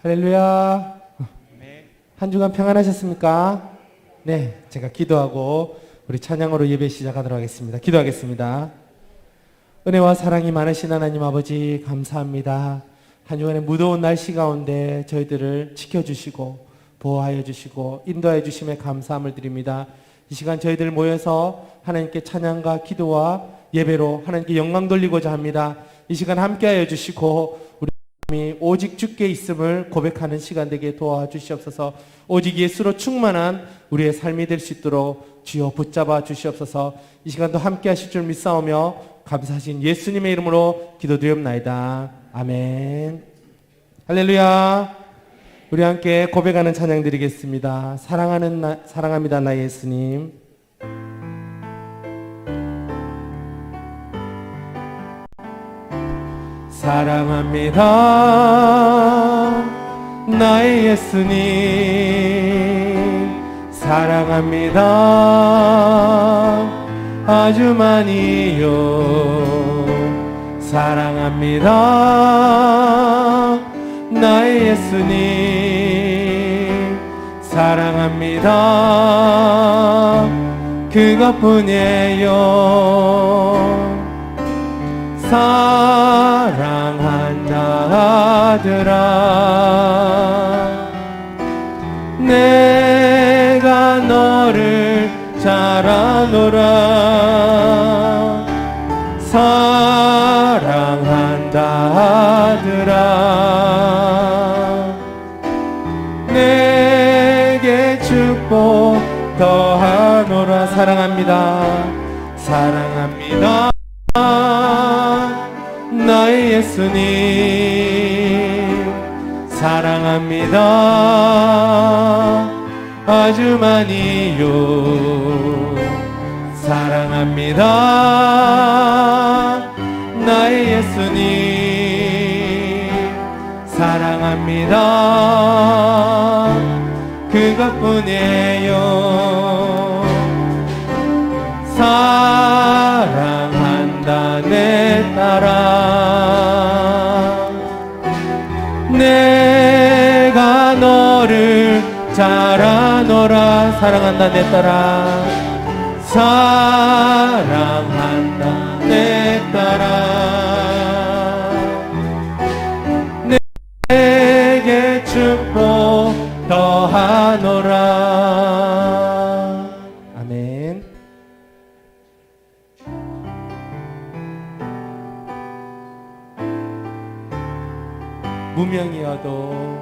할렐루야. 한 주간 평안하셨습니까? 네, 제가 기도하고 우리 찬양으로 예배 시작하도록 하겠습니다. 기도하겠습니다. 은혜와 사랑이 많으신 하나님 아버지 감사합니다. 한 주간의 무더운 날씨 가운데 저희들을 지켜주시고 보호하여 주시고 인도하여 주심에 감사함을 드립니다. 이 시간 저희들 모여서 하나님께 찬양과 기도와 예배로 하나님께 영광 돌리고자 합니다. 이 시간 함께하여 주시고 우리 오직 주께 있음을 고백하는 시간 되게 도와주시옵소서. 오직 예수로 충만한 우리의 삶이 될 수 있도록 주여 붙잡아 주시옵소서. 이 시간도 함께 하실 줄 믿사오며 감사하신 예수님의 이름으로 기도드리옵나이다. 아멘. 할렐루야. 우리 함께 고백하는 찬양 드리겠습니다. 사랑합니다 나의 예수님. 사랑합니다 나의 예수님. 사랑합니다 아주 많이요. 사랑합니다 나의 예수님. 사랑합니다 그것뿐이에요. 사랑한다 아들아 내가 너를 잘 아노라. 사랑한다 아들아 내게 축복 더하노라. 사랑합니다. 사랑합니다 나의 예수님. 사랑합니다 아주 많이요. 사랑합니다 나의 예수님. 사랑합니다 그것뿐이에요. 사랑한다 내 딸아 내가 너를 잘 아노라. 사랑한다 내 딸아. 사랑한다 내 딸아 내게 축복 더하노라. 아멘. 무명이어도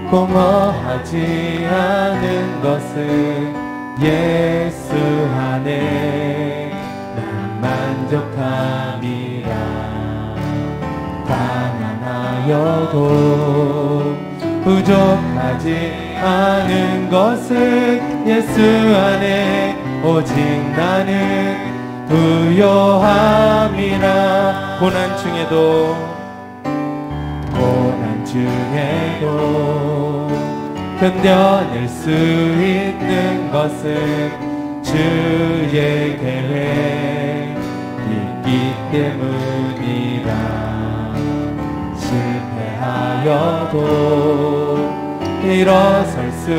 공허하지 않은 것은 예수 안에 난 만족함이라. 가난하여도 부족하지 않은 것은 예수 안에 오직 나는 부요함이라. 고난 중에도 견뎌낼 수 있는 것은 주의 계획 있기 때문이라. 실패하여도 일어설 수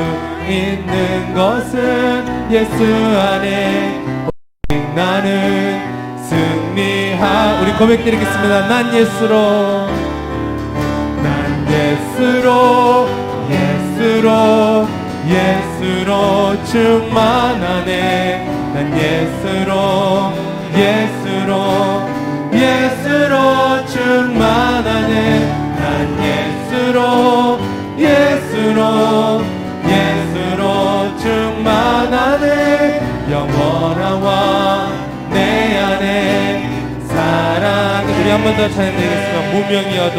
있는 것은 예수 안에 오직 나는 우리 고백드리겠습니다. 난 예수로 충만하네. 난 예수로 충만하네. 난 예수로 충만하네. 영원하와 내 안에 사랑. 우리 한 번 더 찬양드리겠습니다. 무명이어도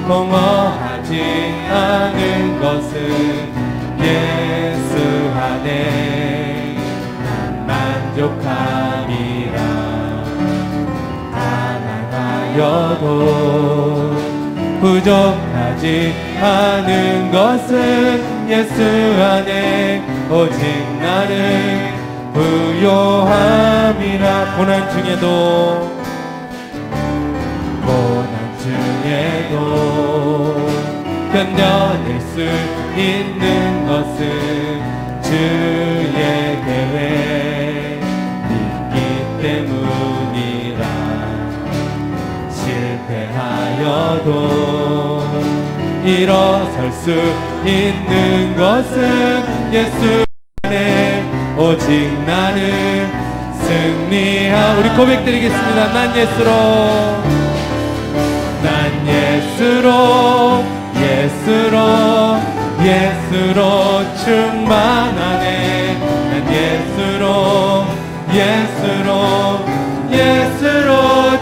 공허하지 않은 것은 예수 안에 난 만족함이라. 가난하여도 부족하지 않은 것은 예수 안에 오직 나는 부요함이라. 고난 중에도 견뎌낼 수 있는 것은 주의 계획 있기 때문이라. 실패하여도 일어설 수 있는 것은 예수 안에 오직 나는 승리하. 우리 고백드리겠습니다. 난 예수로, 난 예수로, 예수로, 예수로 충만하네. 난 예수로, 예수로, 예수로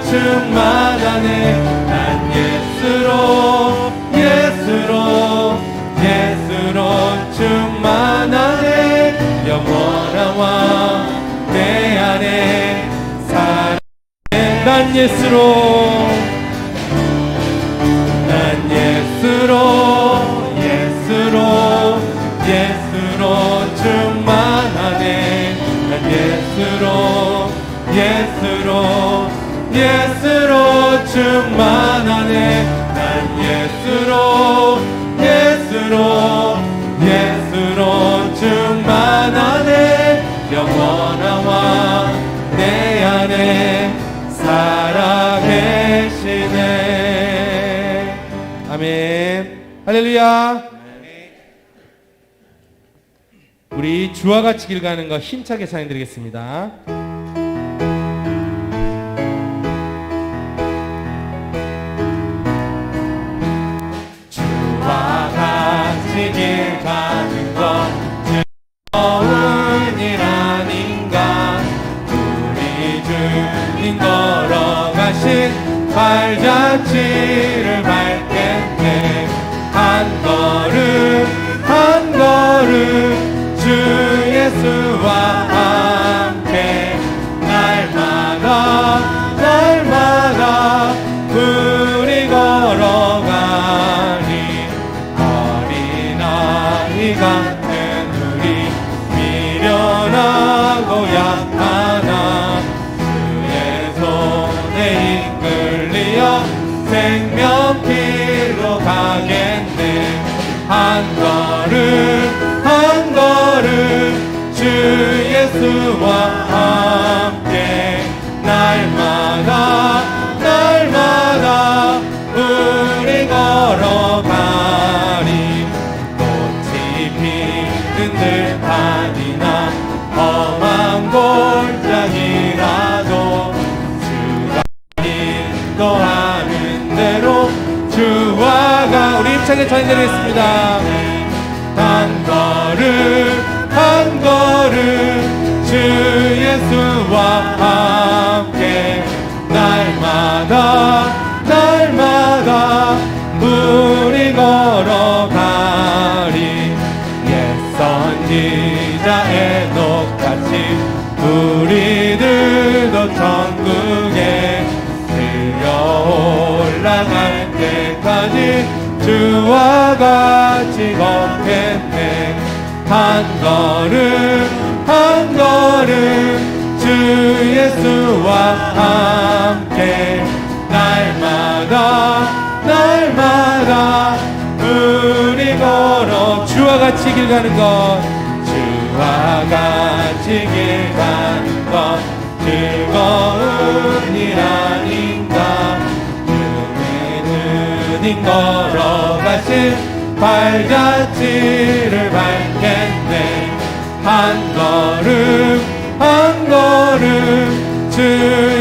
충만하네. 난 예수로, 예수로, 예수로 충만하네. 영원한 왕 내 안에 살아내. 난 예수로, 난 예수로, 예수로, 예수로 충만하네. 난 예수로, 예수로, 예수로 충만하네. 난 예수로, 예수로, 예수로 충만하네. 영원한 왕 내 안에 살아계시네. 아멘. 할렐루야. 우리 주와 같이 길 가는 거 힘차게 찬양드리겠습니다. 주와 같이 길 가는 거 즐거운 일 아닌가. 우리 주님 걸어가신 발자취를 밟겠네. 한 걸음 한 걸음 주 예수와 함께 날마다 날마다 우리 걸어가니. 어린아이 같은 우리 미련하고 약하나 주의 손에 이끌리어 생명길로 가겠네. 한 걸음 한 걸음 주 예수와 함께 날마다 날마다 우리 걸어가리. 꽃이 피는 들판이나 험한 골짜기라도 주가 인도하는 대로 주와가. 우리 힘차게 찬양드리겠습니다. 한 걸음 한 걸음 주 예수와 함께 날마다 날마다 우리 걸어가리. 옛 선지자 에녹같이 우리들도 천국에 들려 올라갈 때까지 주와 같이 걷겠네. 한 걸음 한 걸음 주 예수와 함께 날마다 날마다 우리 걸어. 주와 같이 길 가는 것, 주와 같이 길 가는 것 즐거운 일 아닌가. 주님 걸어가신 발자취를 밟겠네. 한 걸음 한 걸음 주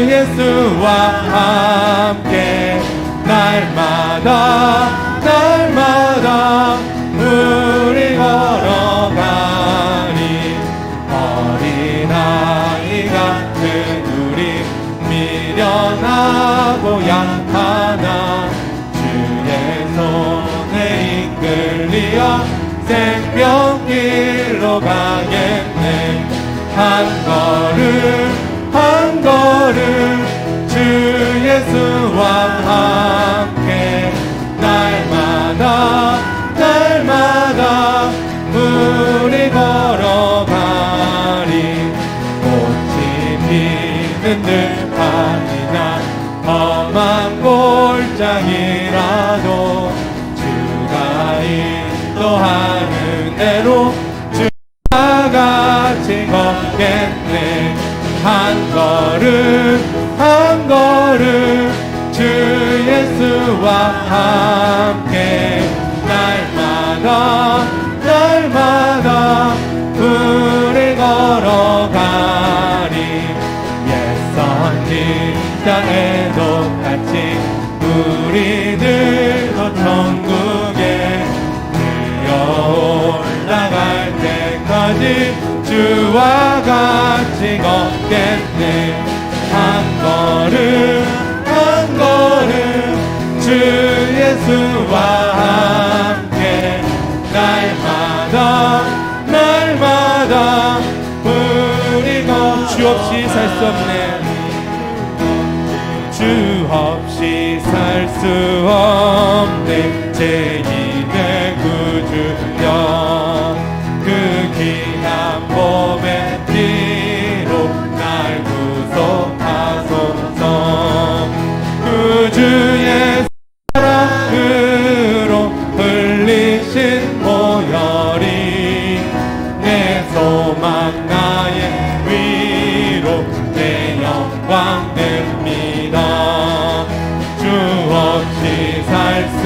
예수와 함께 날마다 날마다 우리 걸어가리. 어린아이 같은 우리 미련하고 약하나 주의 손에 이끌리어 생명길로 가겠네. 한 걸음 한 걸음 주 예수와 함께 날마다 날마다 우리 걸어가리. 살짝이라도 주가 인도하는 대로 주와 같이 걷겠네. 한 걸음 한 걸음 주 예수와 함께 날마다 날마다 불을 걸어가리. 옛선 땅에도 같이 우리들도 천국에 올라갈 때까지 주와 같이 걷겠네. 한 걸음 한 걸음 주 예수와 함께 날마다 날마다 우리 주 없이 살 수 없네. 주 없이 살 수 없네. 제 힘의 구주여 그 귀한 몸의 피로 날 구속하소서. 그 주의 사랑으로 흘리신 보혈이 내 소망 나의 위로 내 영광 됩니다. 주 없이 살 수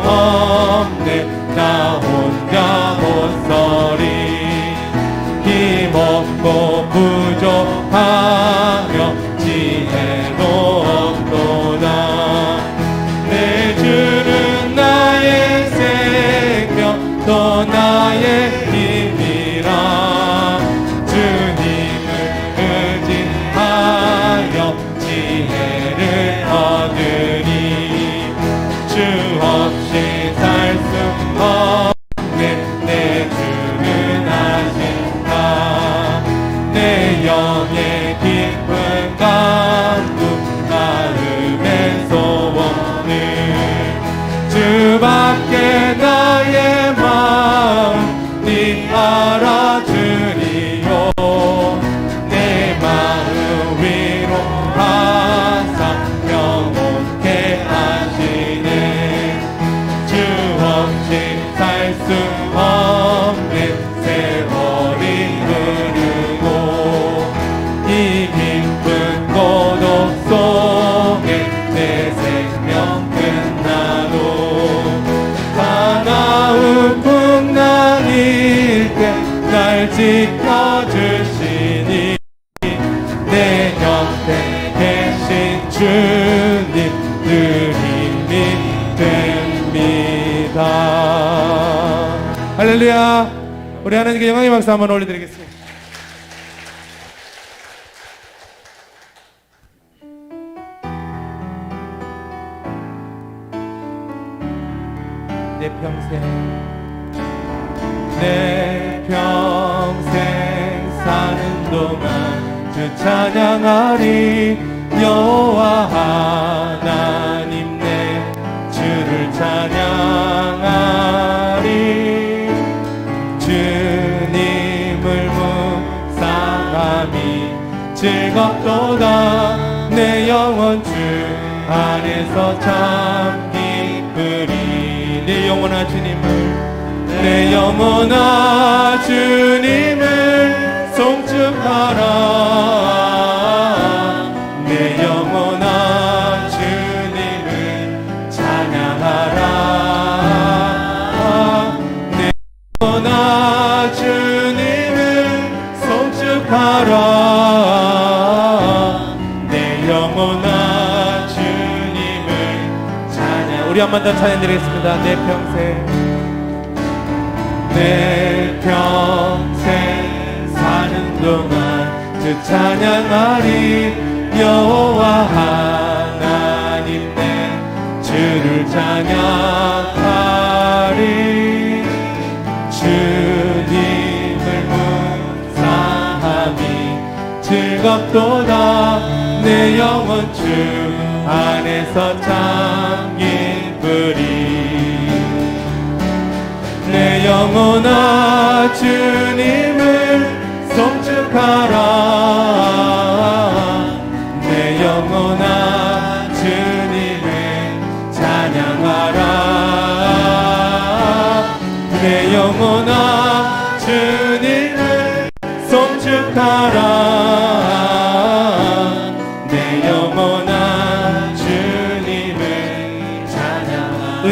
없네. 나 혼자 못서리. 힘없고 부족하며 지혜도 없도다. 내 주는 나의 생명 또 나의 힘이라. 주님을 의지하여 지혜를 얻으니 주 없이 살 수 없네. 내 주는 아신다. 내 영의 깊은 강구 마음의 소원을 주밖에 나의 마음 네 알아주리요. 내 마음 위로 항상 영원케 하시네. 주 없이 살 수 없네. 세월이 흐르고 이 깊은 고독 속에 내 생명 끝나도 사나운 풍랑일 때 날 지켜주시니 내 곁에 계신 주님 늘 힘이 됩니다. 할렐루야. 우리 하나님께 영광의 박수 한번 올려드리겠습니다. 내 평생 사는 동안 주 찬양하리. 여호와 하나님 내 주를 찬양하리. 주님을 묵상함이 즐겁도다. 내 영혼 주 안에서 참 기쁘리. 내 영혼아 주님을 내 영혼아 주님을 송축하라. 내 영혼아 주님을 찬양하라. 내 영혼아 주님을 송축하라. 내 영혼아 주님을 찬양. 우리 한 번 더 찬양 드리겠습니다. 내 평생 사는 동안 주 찬양하리. 여호와 하나님 내 주를 찬양하리. 주님을 묵상함이 즐겁도다. 내 영혼 주 안에서 참 기쁘리. 내 영혼아 주님을 송축하라. 내 영혼아 주님을 찬양하라. 영혼아 주님을 송축하라. 내 영혼아 주님을 찬양하라.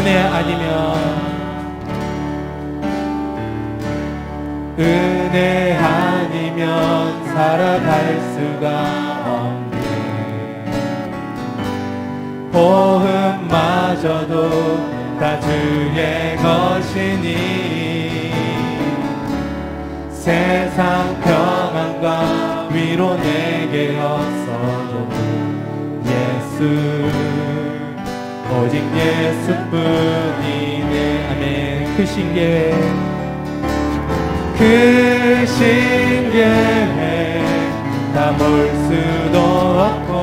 은혜 아니면 살아갈 수가 없네. 보험마저도 다 주의 것이니 세상 평안과 위로 내게 없어도 예수 오직 예수뿐이네. 아멘. 크신 계획 다 볼 수도 없고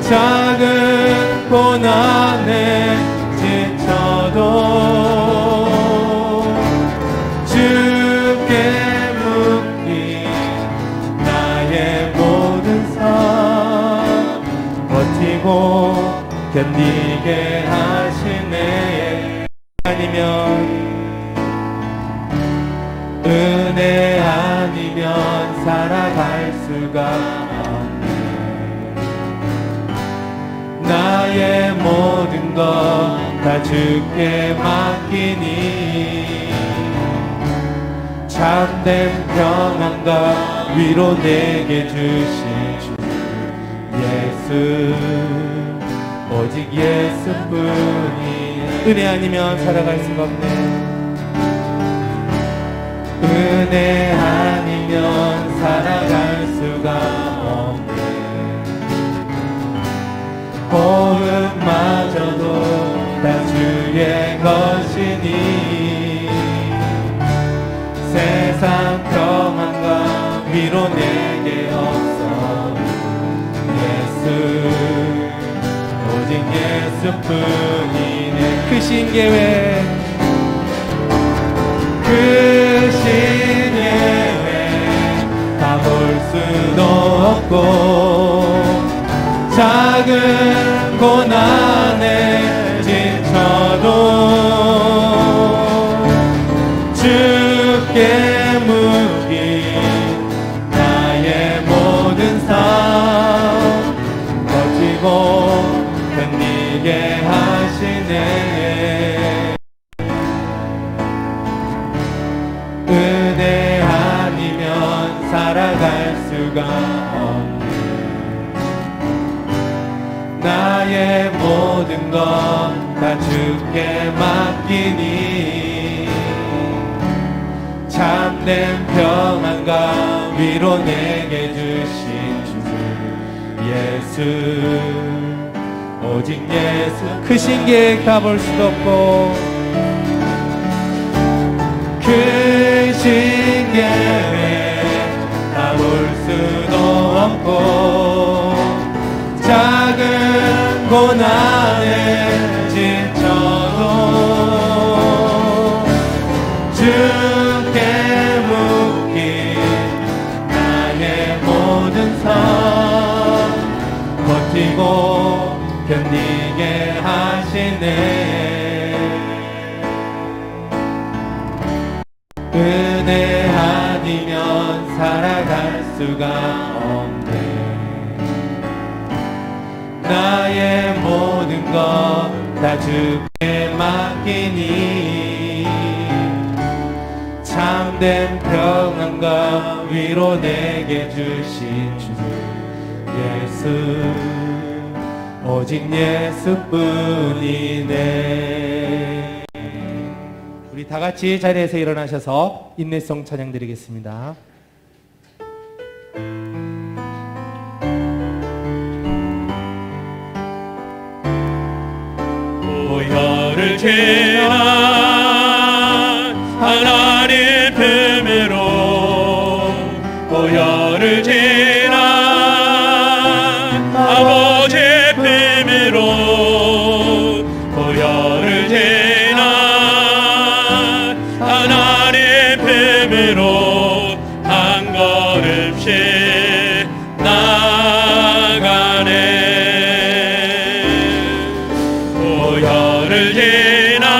작은 고난에 지쳐도 주께 묶인 나의 모든 삶 버티고 견디게 하시네. 은혜 아니면 살아갈 수가 없네. 나의 모든 것 다 주께 맡기니 참된 평안과 위로 내게 주신 주 예수 오직 예수뿐이. 은혜 아니면 살아갈 수가 없네. 은혜 아니면 살아갈 수가 없네. 호흡마저도 다 주의 것이니 세상 평안과 위로 내게 없어 예수 오직 예수뿐이네. 크신 계획 다 볼 수도 없고 작은 고난에 지쳐도 주께 묶인 나의 모든 삶 버티고 견디게 하시네. 은혜 아니면 살아갈 수가 없네. 나의 모든 것 다 주께 맡기니 참된 평안과 위로 내게 주신 주 예수 오직 예수. 크신 계획 다 볼 수도 없고 크신 계획 다 볼 수도 없고 작은 고난에 지쳐도 주께 묶인 나의 모든 삶 버티고 견디게 하시네. 은혜 아니면 살아갈 수가 없네. 나의 모든 것 다 주께 맡기니 참된 평안과 위로 내게 주신 주 예수 오직 예수뿐이네. 우리 다 같이 자리에서 일어나셔서 인내송 찬양 드리겠습니다. 보혈을 지난 하나님 품으로 보혈을 지난 아버지 품으로 보혈을 지난 하나님 품으로 한 걸음씩 나가네. 보혈을 지난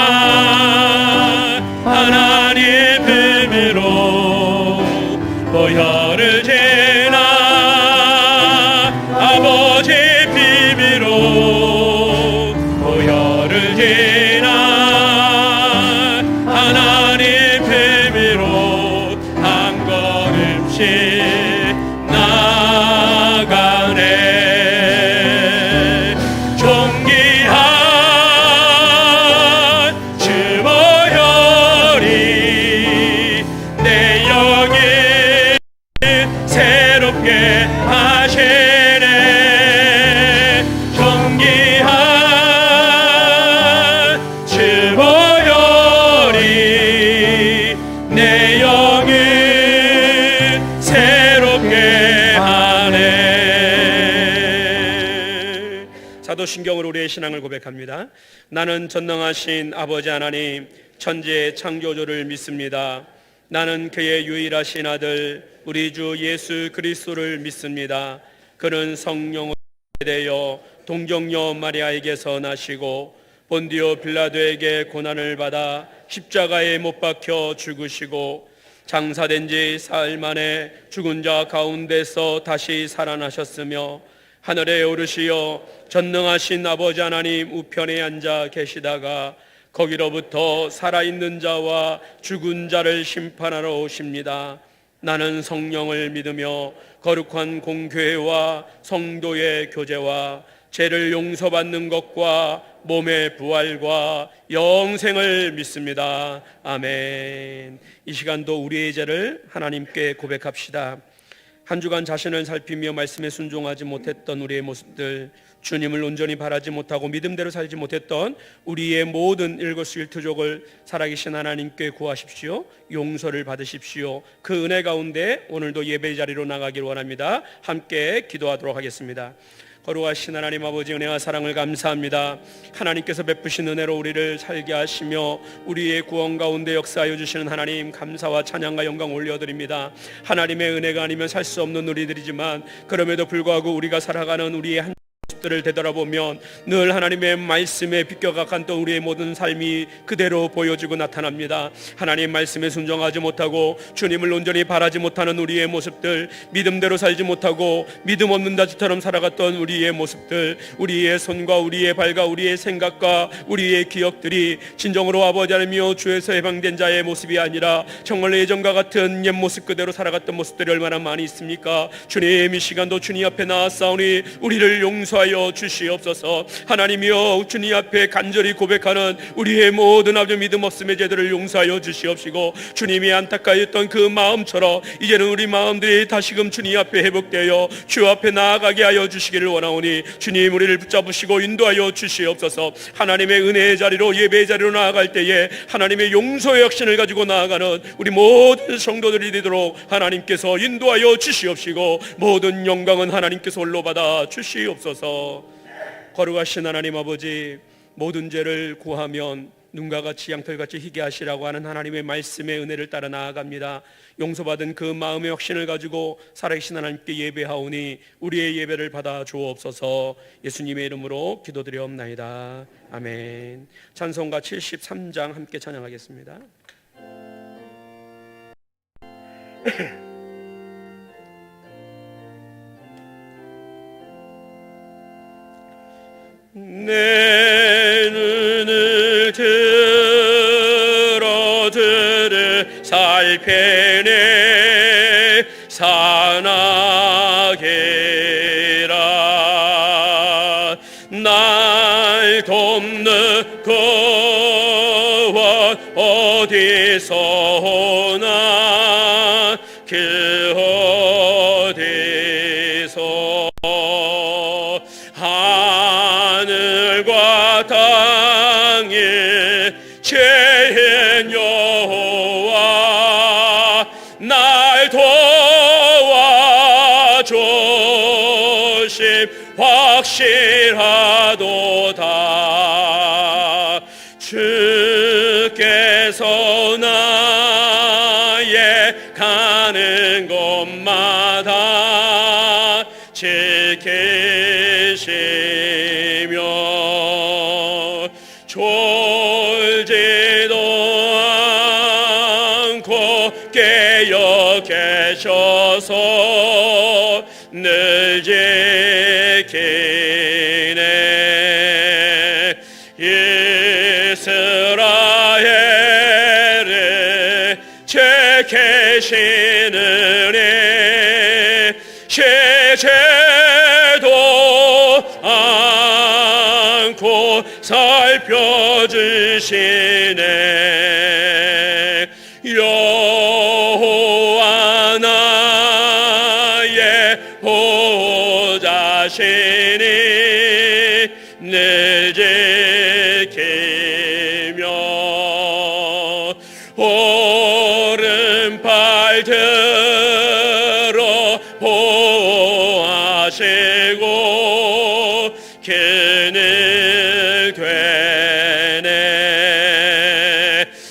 사도신경으로 우리의 신앙을 고백합니다. 나는 전능하신 아버지 하나님 천지의 창조주를 믿습니다. 나는 그의 유일하신 아들 우리 주 예수 그리스도를 믿습니다. 그는 성령으로 되어 동정녀 마리아에게서 나시고 본디오 빌라도에게 고난을 받아 십자가에 못 박혀 죽으시고 장사된 지 사흘 만에 죽은 자 가운데서 다시 살아나셨으며 하늘에 오르시어 전능하신 아버지 하나님 우편에 앉아 계시다가 거기로부터 살아있는 자와 죽은 자를 심판하러 오십니다. 나는 성령을 믿으며 거룩한 공교회와 성도의 교제와 죄를 용서받는 것과 몸의 부활과 영생을 믿습니다. 아멘. 이 시간도 우리의 죄를 하나님께 고백합시다. 한 주간 자신을 살피며 말씀에 순종하지 못했던 우리의 모습들, 주님을 온전히 바라지 못하고 믿음대로 살지 못했던 우리의 모든 일거수일투족을 살아계신 하나님께 구하십시오. 용서를 받으십시오. 그 은혜 가운데 오늘도 예배 자리로 나가기를 원합니다. 함께 기도하도록 하겠습니다. 거룩하신 하나님 아버지, 은혜와 사랑을 감사합니다. 하나님께서 베푸신 은혜로 우리를 살게 하시며 우리의 구원 가운데 역사하여 주시는 하나님, 감사와 찬양과 영광 올려드립니다. 하나님의 은혜가 아니면 살 수 없는 우리들이지만 그럼에도 불구하고 우리가 살아가는 우리의 한 들을 되돌아보면 늘 하나님의 말씀에 비껴각한 또 우리의 모든 삶이 그대로 보여지고 나타납니다. 하나님 말씀에 순종하지 못하고 주님을 온전히 바라지 못하는 우리의 모습들, 믿음대로 살지 못하고 믿음 없는 자처럼 살아갔던 우리의 모습들, 우리의 손과 우리의 발과 우리의 생각과 우리의 기억들이 진정으로 아버지 하나님이여 주에서 해방된 자의 모습이 아니라 정말 예전과 같은 옛 모습 그대로 살아갔던 모습들이 얼마나 많이 있습니까? 주님, 이 시간도 주님 앞에 나아싸우니 우리를 용서하여 주시옵소서. 하나님이여, 주님 앞에 간절히 고백하는 우리의 모든 아버지 믿음 없음의 죄들을 용서하여 주시옵시고, 주님이 안타까웠던 그 마음처럼 이제는 우리 마음들이 다시금 주님 앞에 회복되어 주 앞에 나아가게 하여 주시기를 원하오니 주님, 우리를 붙잡으시고 인도하여 주시옵소서. 하나님의 은혜의 자리로, 예배의 자리로 나아갈 때에 하나님의 용서의 확신을 가지고 나아가는 우리 모든 성도들이 되도록 하나님께서 인도하여 주시옵시고, 모든 영광은 하나님께서 홀로 받아 주시옵소서. 거룩하신 하나님 아버지, 모든 죄를 구하면 눈과 같이 양털같이 희게 하시라고 하는 하나님의 말씀의 은혜를 따라 나아갑니다. 용서받은 그 마음의 확신을 가지고 살아계신 하나님께 예배하오니 우리의 예배를 받아 주옵소서. 예수님의 이름으로 기도드리옵나이다. 아멘. 찬송가 73장 함께 찬양하겠습니다. 내 눈을 들어 들을 살피네 산악이라. 날 돕는 구원 어디서 오나, 그 어디서 하늘과 땅이 죄인 여호와 날 도와주심 확실하도다. 주께서 나의 가는 곳마다 지키시며 졸지도 않고 깨어 계셔서 늘 지키네. 이스라엘을 지키시느니 죄도 않고 살펴주시네. 여호와 나의 보호자시니 늘 지키며 오른팔 들어 보호하시고 늘 되네.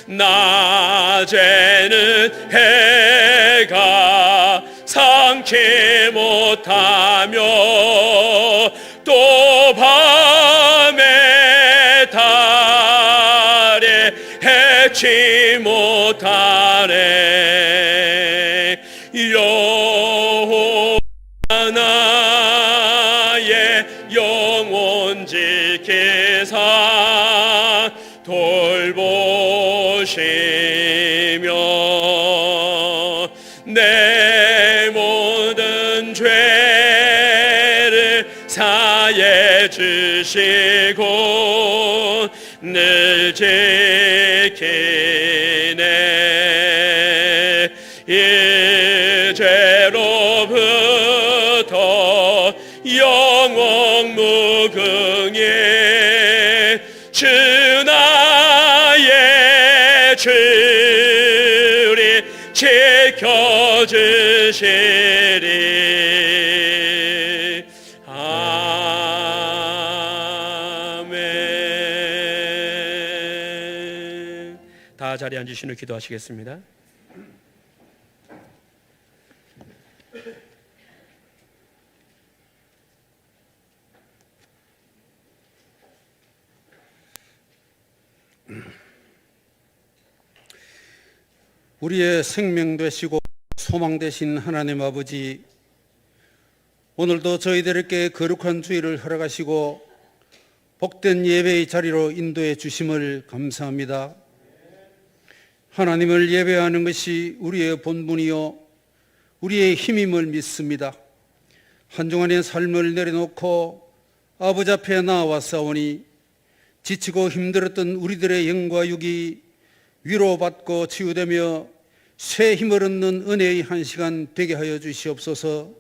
낮에는 해가 상치 못하며 또 밤에 달에 해치 못하네. 여호와 나의 영혼 지키사 돌보시며 내 모든 죄를 사해 주시고 늘 지키네. 이제로부터 영원 무궁에 주 나의 주리 지켜주시리. 아멘. 다 자리에 앉으시는 기도하시겠습니다. 우리의 생명 되시고 소망 되신 하나님 아버지, 오늘도 저희들에게 거룩한 주일을 허락하시고 복된 예배의 자리로 인도해 주심을 감사합니다. 하나님을 예배하는 것이 우리의 본분이요 우리의 힘임을 믿습니다. 한 주간의 삶을 내려놓고 아버지 앞에 나와싸우니 지치고 힘들었던 우리들의 영과 육이 위로받고 치유되며 새 힘을 얻는 은혜의 한 시간 되게 하여 주시옵소서.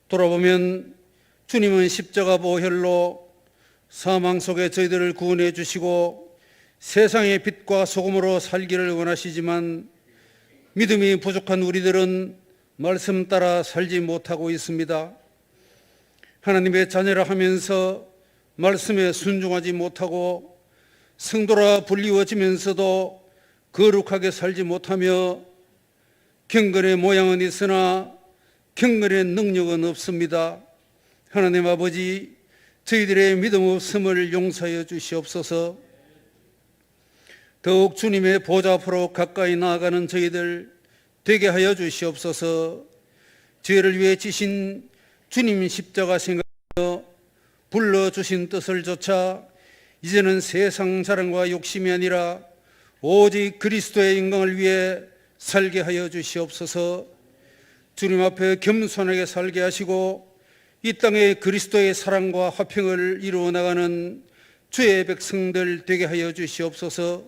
돌아보면 주님은 십자가 보혈로 사망 속에 저희들을 구원해 주시고 세상의 빛과 소금으로 살기를 원하시지만 믿음이 부족한 우리들은 말씀 따라 살지 못하고 있습니다. 하나님의 자녀라 하면서 말씀에 순종하지 못하고 성도라 불리워지면서도 거룩하게 살지 못하며 경건의 모양은 있으나 경건의 능력은 없습니다. 하나님 아버지, 저희들의 믿음 없음을 용서하여 주시옵소서. 더욱 주님의 보좌 앞으로 가까이 나아가는 저희들 되게 하여 주시옵소서. 죄를 위해 지신 주님 십자가 생각하며 불러주신 뜻을 좇아 이제는 세상 자랑과 욕심이 아니라 오직 그리스도의 영광을 위해 살게 하여 주시옵소서. 주님 앞에 겸손하게 살게 하시고 이 땅에 그리스도의 사랑과 화평을 이루어 나가는 주의 백성들 되게 하여 주시옵소서.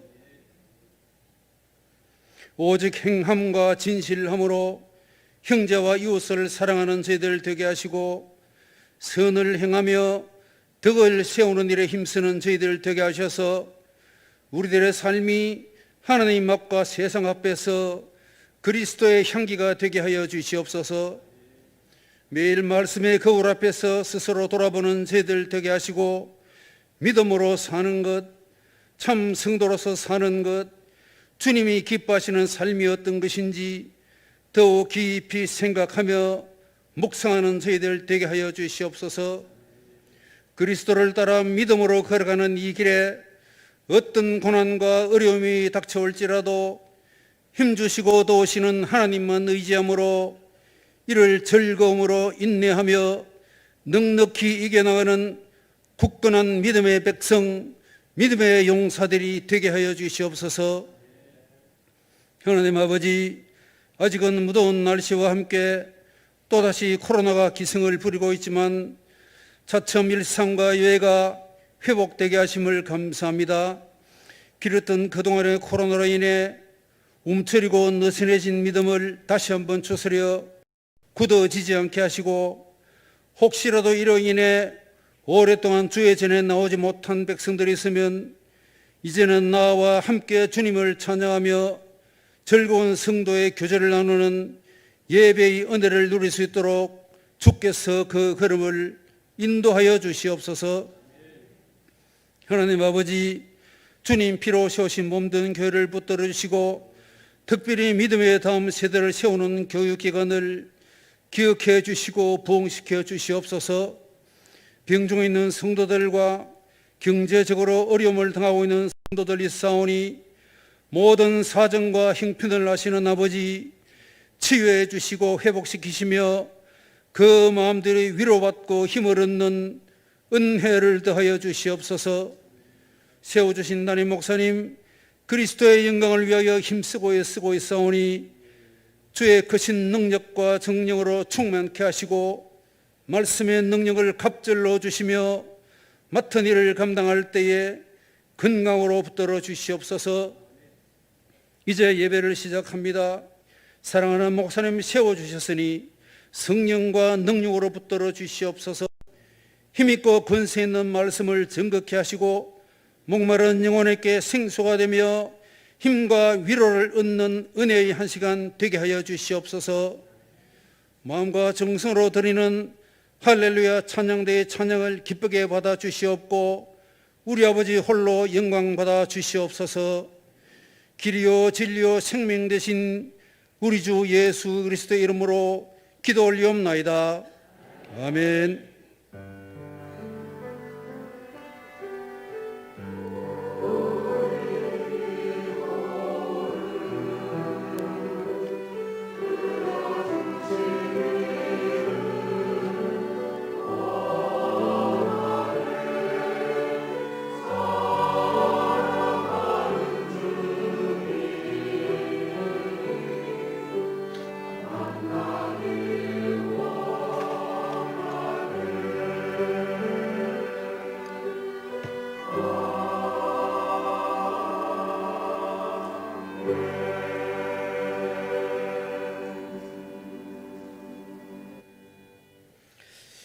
오직 행함과 진실함으로 형제와 이웃을 사랑하는 저희들 되게 하시고 선을 행하며 덕을 세우는 일에 힘쓰는 저희들 되게 하셔서 우리들의 삶이 하나님 앞과 세상 앞에서 그리스도의 향기가 되게 하여 주시옵소서. 매일 말씀의 거울 앞에서 스스로 돌아보는 저희들 되게 하시고 믿음으로 사는 것, 참 성도로서 사는 것, 주님이 기뻐하시는 삶이 어떤 것인지 더욱 깊이 생각하며 묵상하는 저희들 되게 하여 주시옵소서. 그리스도를 따라 믿음으로 걸어가는 이 길에 어떤 고난과 어려움이 닥쳐올지라도 힘주시고 도우시는 하나님만 의지함으로 이를 즐거움으로 인내하며 넉넉히 이겨나가는 굳건한 믿음의 백성, 믿음의 용사들이 되게 하여 주시옵소서. 하나님 아버지, 아직은 무더운 날씨와 함께 또다시 코로나가 기승을 부리고 있지만 차츰 일상과 여해가 회복되게 하심을 감사합니다. 길었던 그동안의 코로나로 인해 움츠리고 느슨해진 믿음을 다시 한번 추스려 굳어지지 않게 하시고 혹시라도 이로 인해 오랫동안 주의 전에 나오지 못한 백성들이 있으면 이제는 나와 함께 주님을 찬양하며 즐거운 성도의 교제를 나누는 예배의 은혜를 누릴 수 있도록 주께서 그 걸음을 인도하여 주시옵소서. 하나님 아버지, 주님 피로 세우신 몸된 교회를 붙들어 주시고 특별히 믿음의 다음 세대를 세우는 교육기관을 기억해 주시고 부흥시켜 주시옵소서. 병중에 있는 성도들과 경제적으로 어려움을 당하고 있는 성도들이 있사오니 모든 사정과 형편을 아시는 아버지, 치유해 주시고 회복시키시며 그 마음들이 위로받고 힘을 얻는 은혜를 더하여 주시옵소서. 세워주신 담임 목사님, 그리스도의 영광을 위하여 힘쓰고 애쓰고 있사오니 주의 크신 능력과 정령으로 충만케 하시고 말씀의 능력을 갑절로 주시며 맡은 일을 감당할 때에 건강으로 붙들어 주시옵소서. 이제 예배를 시작합니다. 사랑하는 목사님 세워주셨으니 성령과 능력으로 붙들어 주시옵소서. 힘있고 권세 있는 말씀을 정극케 하시고 목마른 영혼에게 생수가 되며 힘과 위로를 얻는 은혜의 한 시간 되게 하여 주시옵소서. 마음과 정성으로 드리는 할렐루야 찬양대의 찬양을 기쁘게 받아 주시옵고 우리 아버지 홀로 영광 받아 주시옵소서. 길이요 진리요 생명 되신 우리 주 예수 그리스도의 이름으로 기도 올리옵나이다. 아멘.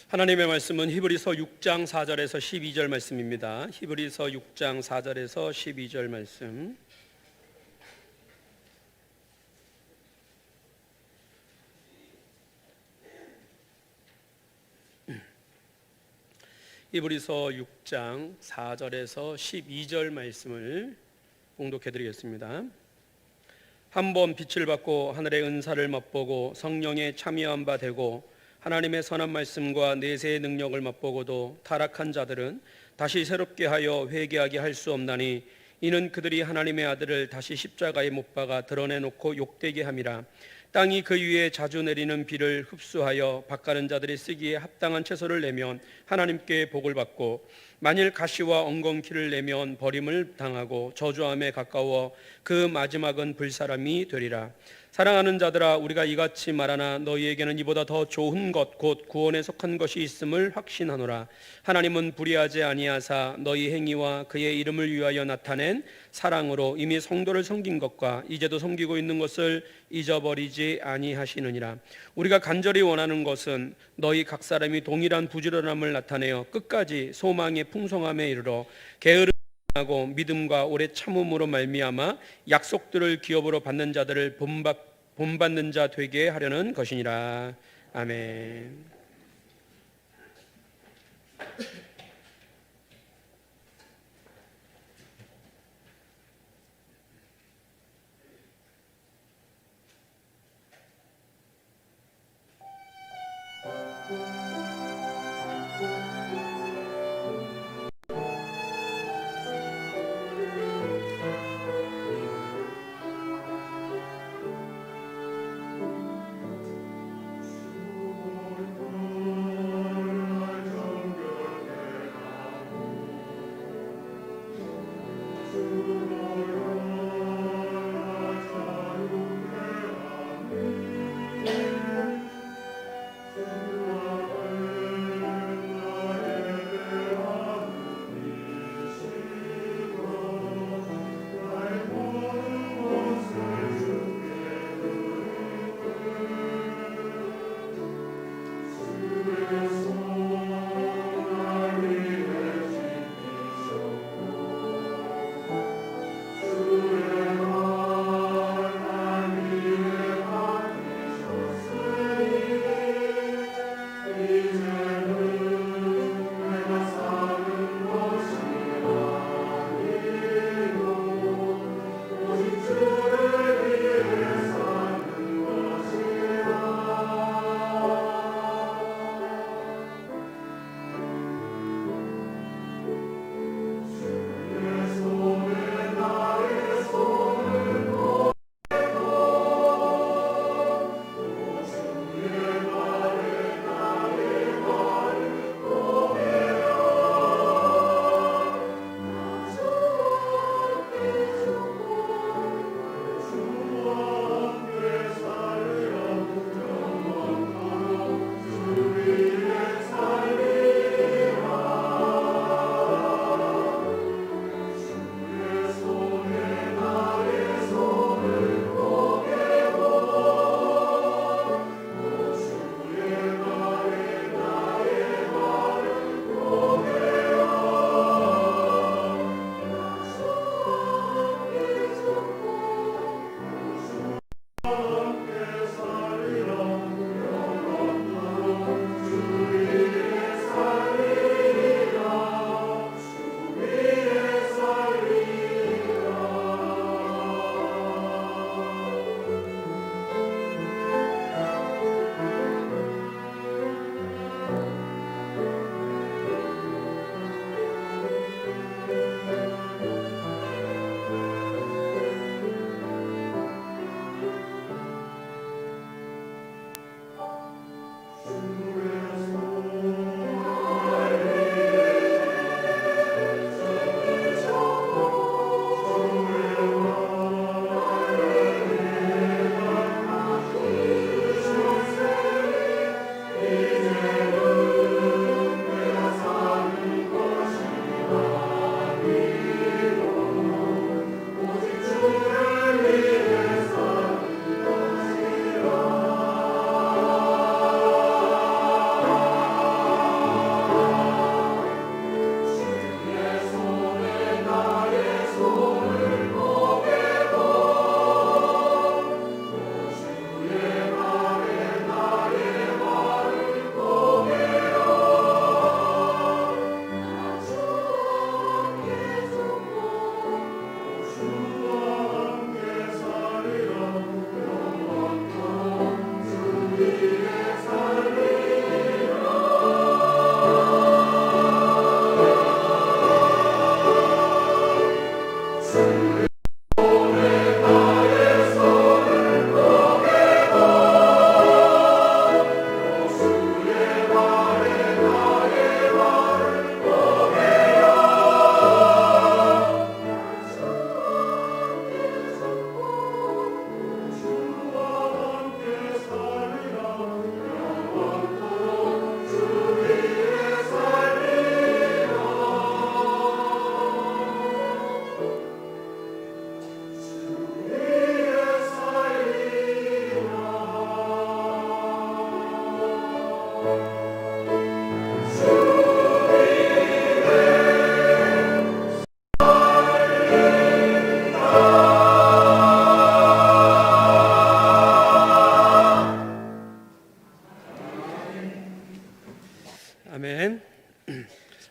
하나님의 말씀은 히브리서 6장 4절에서 12절 말씀입니다. 히브리서 6장 4절에서 12절 말씀. 히브리서 6장 4절에서 12절 말씀을 봉독해 드리겠습니다. 한번 빛을 받고 하늘의 은사를 맛보고 성령에 참여한 바 되고 하나님의 선한 말씀과 내세의 능력을 맛보고도 타락한 자들은 다시 새롭게 하여 회개하게 할 수 없나니 이는 그들이 하나님의 아들을 다시 십자가에 못 박아 드러내놓고 욕되게 함이라. 땅이 그 위에 자주 내리는 비를 흡수하여 밭가는 자들이 쓰기에 합당한 채소를 내면 하나님께 복을 받고 만일 가시와 엉겅퀴를 내면 버림을 당하고 저주함에 가까워 그 마지막은 불사람이 되리라. 사랑하는 자들아, 우리가 이같이 말하나 너희에게는 이보다 더 좋은 것 곧 구원에 속한 것이 있음을 확신하노라. 하나님은 불의하지 아니하사 너희 행위와 그의 이름을 위하여 나타낸 사랑으로 이미 성도를 섬긴 것과 이제도 섬기고 있는 것을 잊어버리지 아니하시느니라. 우리가 간절히 원하는 것은 너희 각 사람이 동일한 부지런함을 나타내어 끝까지 소망의 풍성함에 이르러 게으름 하고 믿음과 오래 참음으로 말미암아 약속들을 기업으로 받는 자들을 본받는 자 되게 하려는 것이니라. 아멘.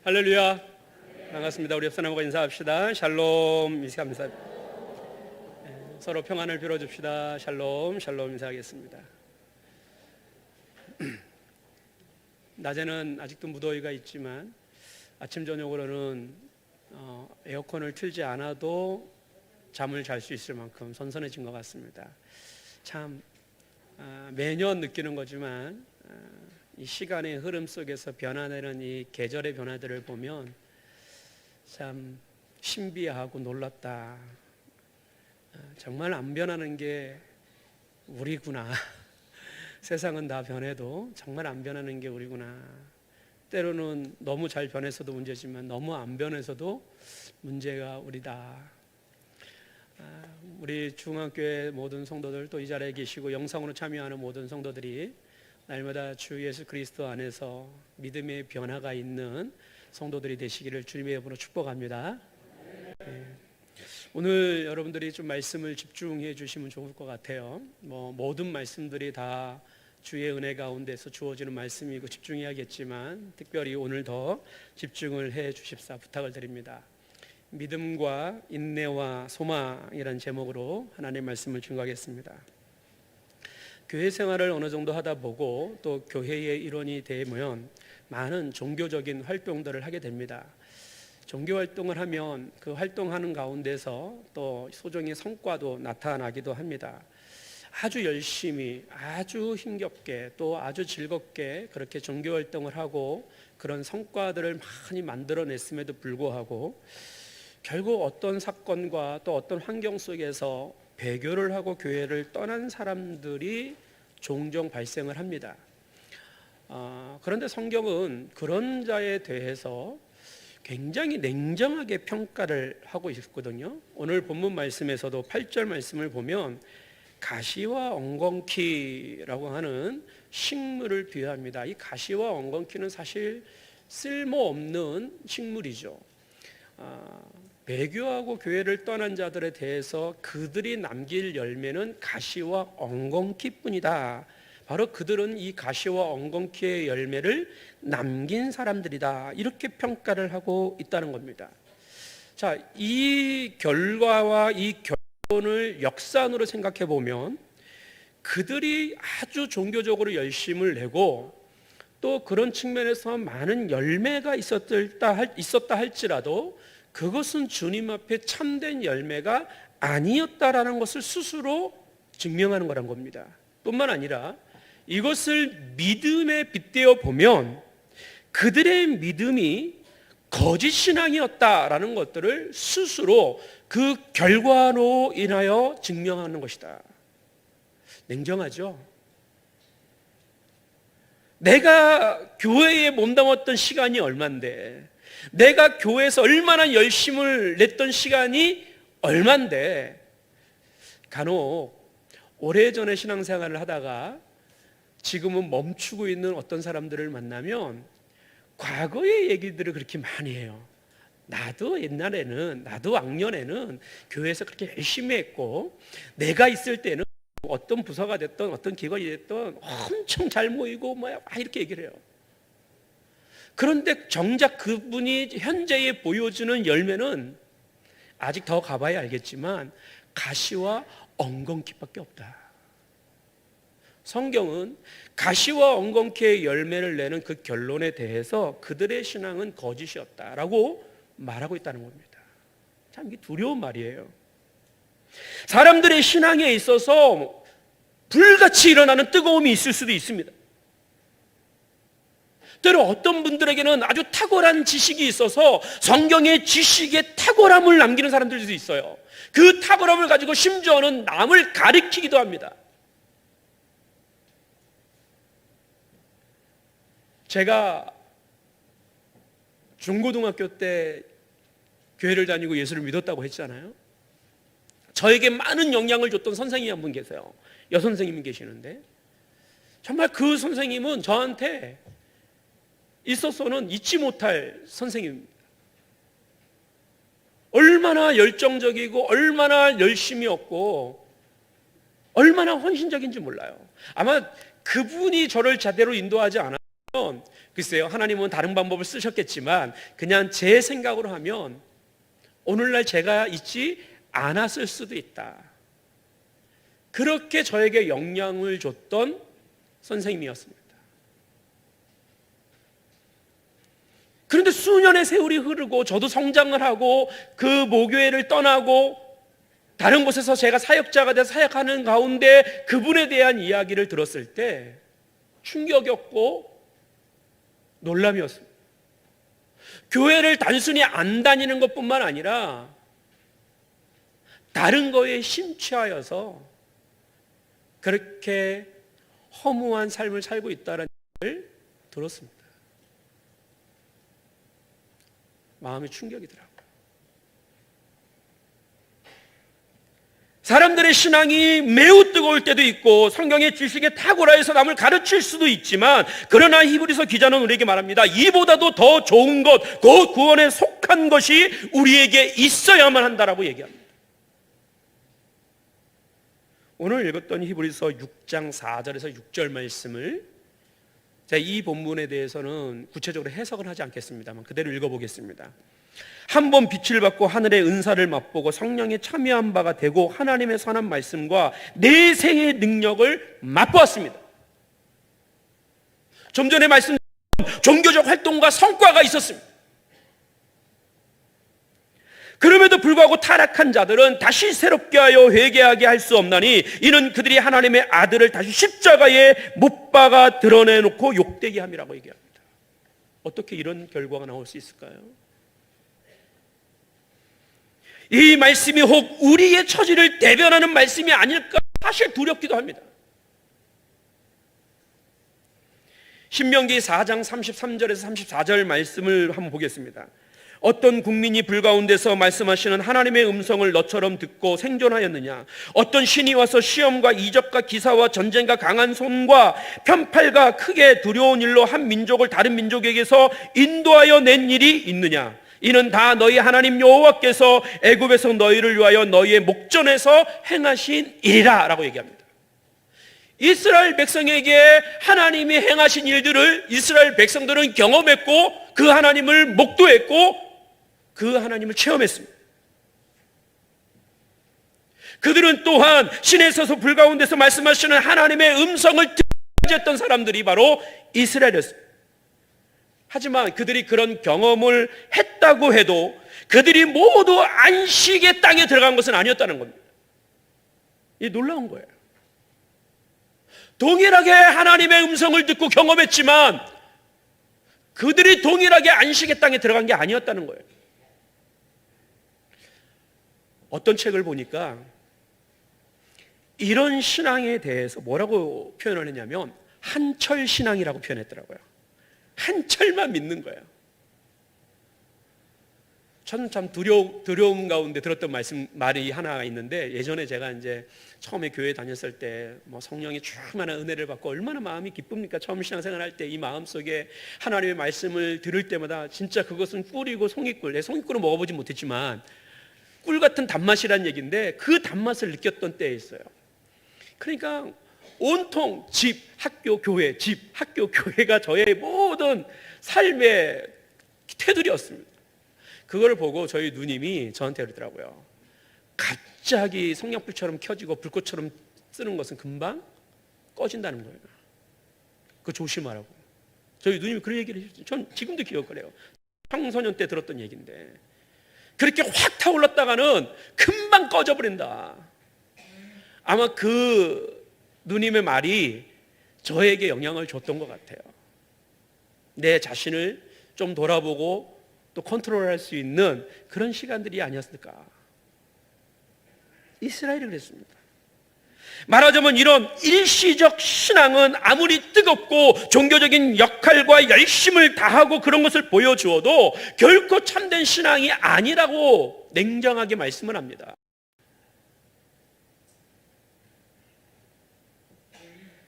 할렐루야. 반갑습니다. 우리 옆사람과 인사합시다. 샬롬. 인사합니다. 서로 평안을 빌어줍시다. 샬롬. 샬롬 인사하겠습니다. 낮에는 아직도 무더위가 있지만 아침 저녁으로는 에어컨을 틀지 않아도 잠을 잘 수 있을 만큼 선선해진 것 같습니다. 참 매년 느끼는 거지만 이 시간의 흐름 속에서 변화되는 이 계절의 변화들을 보면 참 신비하고 놀랍다. 정말 안 변하는 게 우리구나. 세상은 다 변해도 정말 안 변하는 게 우리구나. 때로는 너무 잘 변해서도 문제지만 너무 안 변해서도 문제가 우리다. 우리 중앙교회 모든 성도들, 또 이 자리에 계시고 영상으로 참여하는 모든 성도들이 날마다 주 예수 그리스도 안에서 믿음의 변화가 있는 성도들이 되시기를 주님의 이름으로 축복합니다. 오늘 여러분들이 좀 말씀을 집중해 주시면 좋을 것 같아요. 모든 말씀들이 다 주의 은혜 가운데서 주어지는 말씀이고 집중해야겠지만 특별히 오늘 더 집중을 해 주십사 부탁을 드립니다. 믿음과 인내와 소망이라는 제목으로 하나님의 말씀을 증거하겠습니다. 교회 생활을 어느 정도 하다 보고 또 교회의 일원이 되면 많은 종교적인 활동들을 하게 됩니다. 종교 활동을 하면 그 활동하는 가운데서 또 소정의 성과도 나타나기도 합니다. 아주 열심히, 아주 힘겹게, 또 아주 즐겁게 그렇게 종교 활동을 하고 그런 성과들을 많이 만들어냈음에도 불구하고 결국 어떤 사건과 또 어떤 환경 속에서 배교를 하고 교회를 떠난 사람들이 종종 발생을 합니다. 그런데 성경은 그런 자에 대해서 굉장히 냉정하게 평가를 하고 있거든요. 오늘 본문 말씀에서도 8절 말씀을 보면 가시와 엉겅퀴라고 하는 식물을 비유합니다. 이 가시와 엉겅퀴는 사실 쓸모없는 식물이죠. 배교하고 교회를 떠난 자들에 대해서 그들이 남길 열매는 가시와 엉겅퀴뿐이다. 바로 그들은 이 가시와 엉겅퀴의 열매를 남긴 사람들이다. 이렇게 평가를 하고 있다는 겁니다. 자, 이 결과와 이 결론을 역산으로 생각해 보면 그들이 아주 종교적으로 열심을 내고 또 그런 측면에서 많은 열매가 있었다 할지라도 그것은 주님 앞에 참된 열매가 아니었다라는 것을 스스로 증명하는 거란 겁니다. 뿐만 아니라 이것을 믿음에 빗대어 보면 그들의 믿음이 거짓 신앙이었다라는 것들을 스스로 그 결과로 인하여 증명하는 것이다. 냉정하죠? 내가 교회에 몸담았던 시간이 얼만데, 내가 교회에서 얼마나 열심을 냈던 시간이 얼만데, 간혹 오래전에 신앙생활을 하다가 지금은 멈추고 있는 어떤 사람들을 만나면 과거의 얘기들을 그렇게 많이 해요. 나도 옛날에는, 나도 왕년에는 교회에서 그렇게 열심히 했고 내가 있을 때는 어떤 부서가 됐던 어떤 기관이 됐던 엄청 잘 모이고 이렇게 얘기를 해요. 그런데 정작 그분이 현재에 보여주는 열매는 아직 더 가봐야 알겠지만 가시와 엉겅퀴밖에 없다. 성경은 가시와 엉겅퀴의 열매를 내는 그 결론에 대해서 그들의 신앙은 거짓이었다라고 말하고 있다는 겁니다. 참 이게 두려운 말이에요. 사람들의 신앙에 있어서 불같이 일어나는 뜨거움이 있을 수도 있습니다. 때로 어떤 분들에게는 아주 탁월한 지식이 있어서 성경의 지식에 탁월함을 남기는 사람들도 있어요. 그 탁월함을 가지고 심지어는 남을 가리키기도 합니다. 제가 중고등학교 때 교회를 다니고 예수를 믿었다고 했잖아요. 저에게 많은 영향을 줬던 선생님이 한 분 계세요. 여선생님이 계시는데 정말 그 선생님은 저한테 있어서는 잊지 못할 선생님입니다. 얼마나 열정적이고 얼마나 열심이었고 얼마나 헌신적인지 몰라요. 아마 그분이 저를 제대로 인도하지 않았으면 글쎄요, 하나님은 다른 방법을 쓰셨겠지만 그냥 제 생각으로 하면 오늘날 제가 있지 않았을 수도 있다. 그렇게 저에게 영향을 줬던 선생님이었습니다. 그런데 수년의 세월이 흐르고 저도 성장을 하고 그 모교회를 떠나고 다른 곳에서 제가 사역자가 돼서 사역하는 가운데 그분에 대한 이야기를 들었을 때 충격이었고 놀람이었습니다. 교회를 단순히 안 다니는 것뿐만 아니라 다른 거에 심취하여서 그렇게 허무한 삶을 살고 있다는 걸 들었습니다. 마음이 충격이더라고요. 사람들의 신앙이 매우 뜨거울 때도 있고 성경의 지식에 탁월하여서 남을 가르칠 수도 있지만, 그러나 히브리서 기자는 우리에게 말합니다. 이보다도 더 좋은 것, 곧 구원에 속한 것이 우리에게 있어야만 한다라고 얘기합니다. 오늘 읽었던 히브리서 6장 4절에서 6절 말씀을 제가 이 본문에 대해서는 구체적으로 해석을 하지 않겠습니다만 그대로 읽어보겠습니다. 한번 빛을 받고 하늘의 은사를 맛보고 성령에 참여한 바가 되고 하나님의 선한 말씀과 내생의 능력을 맛보았습니다. 좀 전에 말씀드린 종교적 활동과 성과가 있었습니다. 그럼에도 불구하고 타락한 자들은 다시 새롭게 하여 회개하게 할 수 없나니 이는 그들이 하나님의 아들을 다시 십자가에 못 박아 드러내놓고 욕되게 함이라고 얘기합니다. 어떻게 이런 결과가 나올 수 있을까요? 이 말씀이 혹 우리의 처지를 대변하는 말씀이 아닐까 사실 두렵기도 합니다. 신명기 4장 33절에서 34절 말씀을 한번 보겠습니다. 어떤 국민이 불가운데서 말씀하시는 하나님의 음성을 너처럼 듣고 생존하였느냐? 어떤 신이 와서 시험과 이적과 기사와 전쟁과 강한 손과 편팔과 크게 두려운 일로 한 민족을 다른 민족에게서 인도하여 낸 일이 있느냐? 이는 다 너희 하나님 여호와께서 애굽에서 너희를 위하여 너희의 목전에서 행하신 일이라 라고 얘기합니다. 이스라엘 백성에게 하나님이 행하신 일들을 이스라엘 백성들은 경험했고 그 하나님을 목도했고 그 하나님을 체험했습니다. 그들은 또한 신에 서서 불가운데서 말씀하시는 하나님의 음성을 듣던 사람들이 바로 이스라엘이었습니다. 하지만 그들이 그런 경험을 했다고 해도 그들이 모두 안식의 땅에 들어간 것은 아니었다는 겁니다. 이 놀라운 거예요. 동일하게 하나님의 음성을 듣고 경험했지만 그들이 동일하게 안식의 땅에 들어간 게 아니었다는 거예요. 어떤 책을 보니까 이런 신앙에 대해서 뭐라고 표현을 했냐면 한철 신앙이라고 표현했더라고요. 한철만 믿는 거예요. 저는 참 두려움 가운데 들었던 말이 하나 있는데, 예전에 제가 이제 처음에 교회 다녔을 때 뭐 성령의 충만한 은혜를 받고 얼마나 마음이 기쁩니까? 처음 신앙생활 할 때 이 마음 속에 하나님의 말씀을 들을 때마다 진짜 그것은 꿀이고 송이꿀. 내 송이꿀은 먹어보지 못했지만 꿀 같은 단맛이란 얘기인데 그 단맛을 느꼈던 때에 있어요. 그러니까 온통 집, 학교, 교회, 집, 학교, 교회가 저의 모든 삶의 테두리였습니다. 그걸 보고 저희 누님이 저한테 그러더라고요. 갑자기 성냥불처럼 켜지고 불꽃처럼 쓰는 것은 금방 꺼진다는 거예요. 그거 조심하라고. 저희 누님이 그런 얘기를 해주셨어요. 전 지금도 기억을 해요. 청소년 때 들었던 얘기인데 그렇게 확 타올랐다가는 금방 꺼져버린다. 아마 그 누님의 말이 저에게 영향을 줬던 것 같아요. 내 자신을 좀 돌아보고 또 컨트롤할 수 있는 그런 시간들이 아니었을까. 이스라엘이 그랬습니다. 말하자면 이런 일시적 신앙은 아무리 뜨겁고 종교적인 역할과 열심을 다하고 그런 것을 보여주어도 결코 참된 신앙이 아니라고 냉정하게 말씀을 합니다.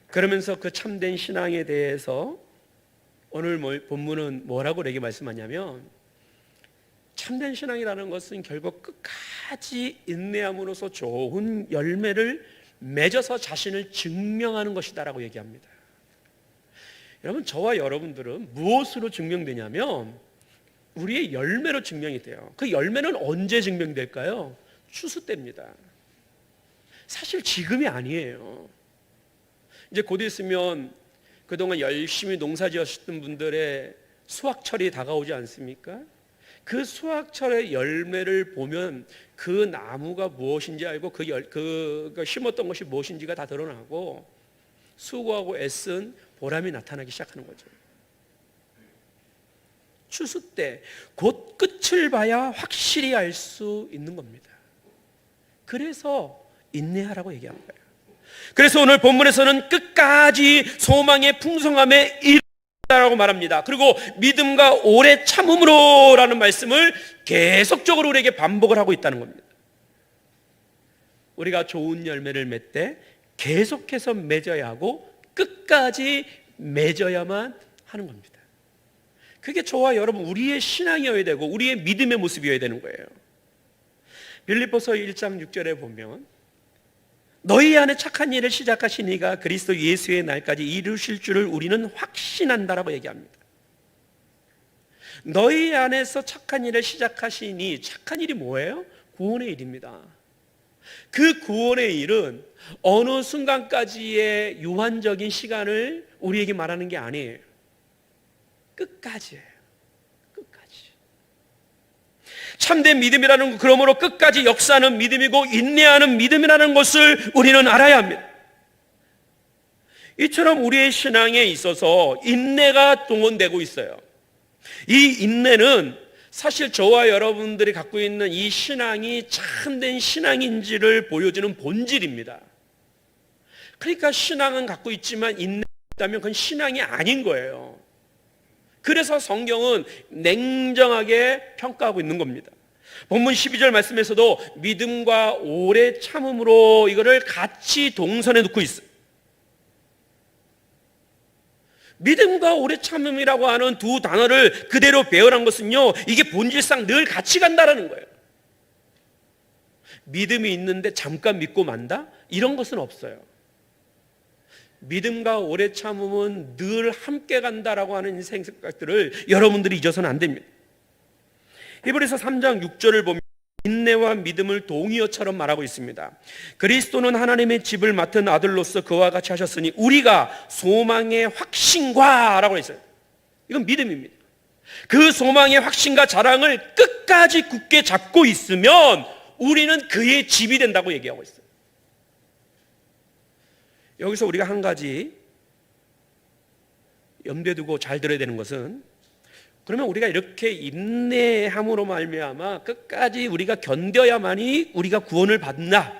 그러면서 그 참된 신앙에 대해서 오늘 본문은 뭐라고 내게 말씀하냐면, 참된 신앙이라는 것은 결국 끝까지 인내함으로써 좋은 열매를 맺어서 자신을 증명하는 것이다라고 얘기합니다. 여러분, 저와 여러분들은 무엇으로 증명되냐면 우리의 열매로 증명이 돼요. 그 열매는 언제 증명될까요? 추수 때입니다. 사실 지금이 아니에요. 이제 곧 있으면 그동안 열심히 농사 지었던 분들의 수확철이 다가오지 않습니까? 그 수확철의 열매를 보면 그 나무가 무엇인지 알고 그 심었던 것이 무엇인지가 다 드러나고 수고하고 애쓴 보람이 나타나기 시작하는 거죠. 추수 때 곧 끝을 봐야 확실히 알 수 있는 겁니다. 그래서 인내하라고 얘기한 거예요. 그래서 오늘 본문에서는 끝까지 소망의 풍성함에 이르라고 말합니다. 그리고 믿음과 오래 참음으로라는 말씀을 계속적으로 우리에게 반복을 하고 있다는 겁니다. 우리가 좋은 열매를 맺되 계속해서 맺어야 하고 끝까지 맺어야만 하는 겁니다. 그게 저와 여러분 우리의 신앙이어야 되고 우리의 믿음의 모습이어야 되는 거예요. 빌립보서 1장 6절에 보면 너희 안에 착한 일을 시작하신 이가 그리스도 예수의 날까지 이루실 줄을 우리는 확신한다라고 얘기합니다. 너희 안에서 착한 일을 시작하시니, 착한 일이 뭐예요? 구원의 일입니다. 그 구원의 일은 어느 순간까지의 유한적인 시간을 우리에게 말하는 게 아니에요. 끝까지예요. 끝까지. 참된 믿음이라는 것, 그러므로 끝까지 역사하는 믿음이고 인내하는 믿음이라는 것을 우리는 알아야 합니다. 이처럼 우리의 신앙에 있어서 인내가 동원되고 있어요. 이 인내는 사실 저와 여러분들이 갖고 있는 이 신앙이 참된 신앙인지를 보여주는 본질입니다. 그러니까 신앙은 갖고 있지만 인내가 없다면 그건 신앙이 아닌 거예요. 그래서 성경은 냉정하게 평가하고 있는 겁니다. 본문 12절 말씀에서도 믿음과 오래 참음으로 이거를 같이 동선에 놓고 있어요. 믿음과 오래 참음이라고 하는 두 단어를 그대로 배열한 것은요, 이게 본질상 늘 같이 간다라는 거예요. 믿음이 있는데 잠깐 믿고 만다? 이런 것은 없어요. 믿음과 오래 참음은 늘 함께 간다라고 하는 인생 생각들을 여러분들이 잊어서는 안 됩니다. 히브리서 3장 6절을 보면 인내와 믿음을 동의어처럼 말하고 있습니다. 그리스도는 하나님의 집을 맡은 아들로서 그와 같이 하셨으니 우리가 소망의 확신과 라고 했어요. 이건 믿음입니다. 그 소망의 확신과 자랑을 끝까지 굳게 잡고 있으면 우리는 그의 집이 된다고 얘기하고 있어요. 여기서 우리가 한 가지 염두에 두고 잘 들어야 되는 것은, 그러면 우리가 이렇게 인내함으로 말미암아 끝까지 우리가 견뎌야만이 우리가 구원을 받나,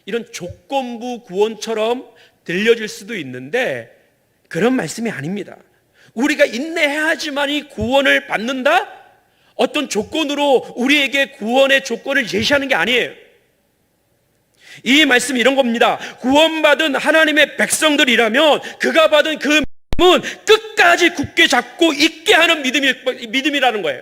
이런 조건부 구원처럼 들려질 수도 있는데 그런 말씀이 아닙니다. 우리가 인내해야지만이 구원을 받는다? 어떤 조건으로 우리에게 구원의 조건을 제시하는 게 아니에요. 이 말씀이 이런 겁니다. 구원받은 하나님의 백성들이라면 그가 받은 그 믿음은 끝까지 굳게 잡고 있게 하는 믿음이라는 거예요.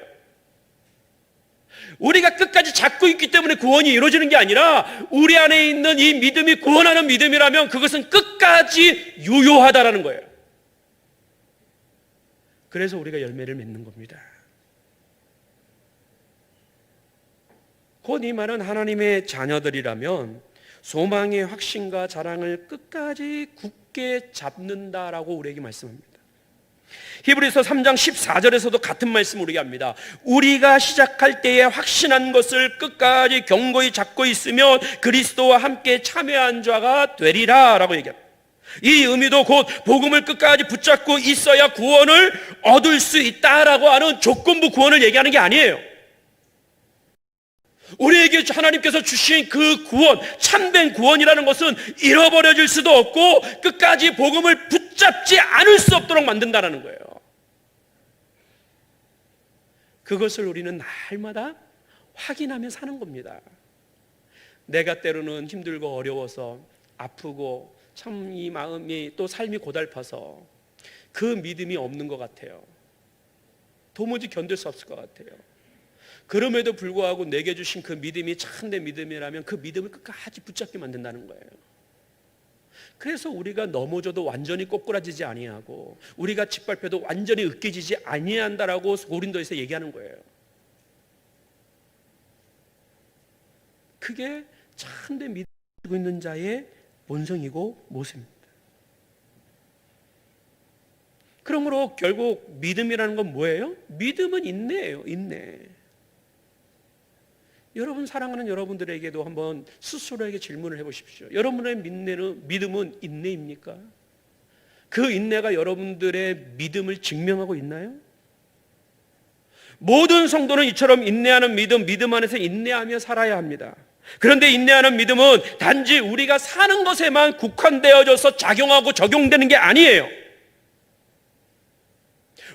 우리가 끝까지 잡고 있기 때문에 구원이 이루어지는 게 아니라 우리 안에 있는 이 믿음이 구원하는 믿음이라면 그것은 끝까지 유효하다라는 거예요. 그래서 우리가 열매를 맺는 겁니다. 곧 이 말은 하나님의 자녀들이라면 소망의 확신과 자랑을 끝까지 굳게 잡는다라고 우리에게 말씀합니다. 히브리서 3장 14절에서도 같은 말씀을 우리에게 합니다. 우리가 시작할 때에 확신한 것을 끝까지 견고히 잡고 있으면 그리스도와 함께 참여한 자가 되리라 라고 얘기합니다. 이 의미도 곧 복음을 끝까지 붙잡고 있어야 구원을 얻을 수 있다라고 하는 조건부 구원을 얘기하는 게 아니에요. 우리에게 하나님께서 주신 그 구원, 참된 구원이라는 것은 잃어버려질 수도 없고 끝까지 복음을 붙잡지 않을 수 없도록 만든다는 거예요. 그것을 우리는 날마다 확인하며 사는 겁니다. 내가 때로는 힘들고 어려워서 아프고 참 이 마음이 또 삶이 고달파서 그 믿음이 없는 것 같아요. 도무지 견딜 수 없을 것 같아요. 그럼에도 불구하고 내게 주신 그 믿음이 참된 믿음이라면 그 믿음을 끝까지 붙잡게 만든다는 거예요. 그래서 우리가 넘어져도 완전히 꼬꾸라지지 아니하고 우리가 짓밟혀도 완전히 으깨지지 아니한다라고 고린도에서 얘기하는 거예요. 그게 참된 믿음을 가지고 있는 자의 본성이고 모습입니다. 그러므로 결국 믿음이라는 건 뭐예요? 믿음은 인내예요. 인내. 여러분 사랑하는 여러분들에게도 한번 스스로에게 질문을 해보십시오. 여러분의 믿음은 인내입니까? 그 인내가 여러분들의 믿음을 증명하고 있나요? 모든 성도는 이처럼 인내하는 믿음 안에서 인내하며 살아야 합니다. 그런데 인내하는 믿음은 단지 우리가 사는 것에만 국한되어져서 작용하고 적용되는 게 아니에요.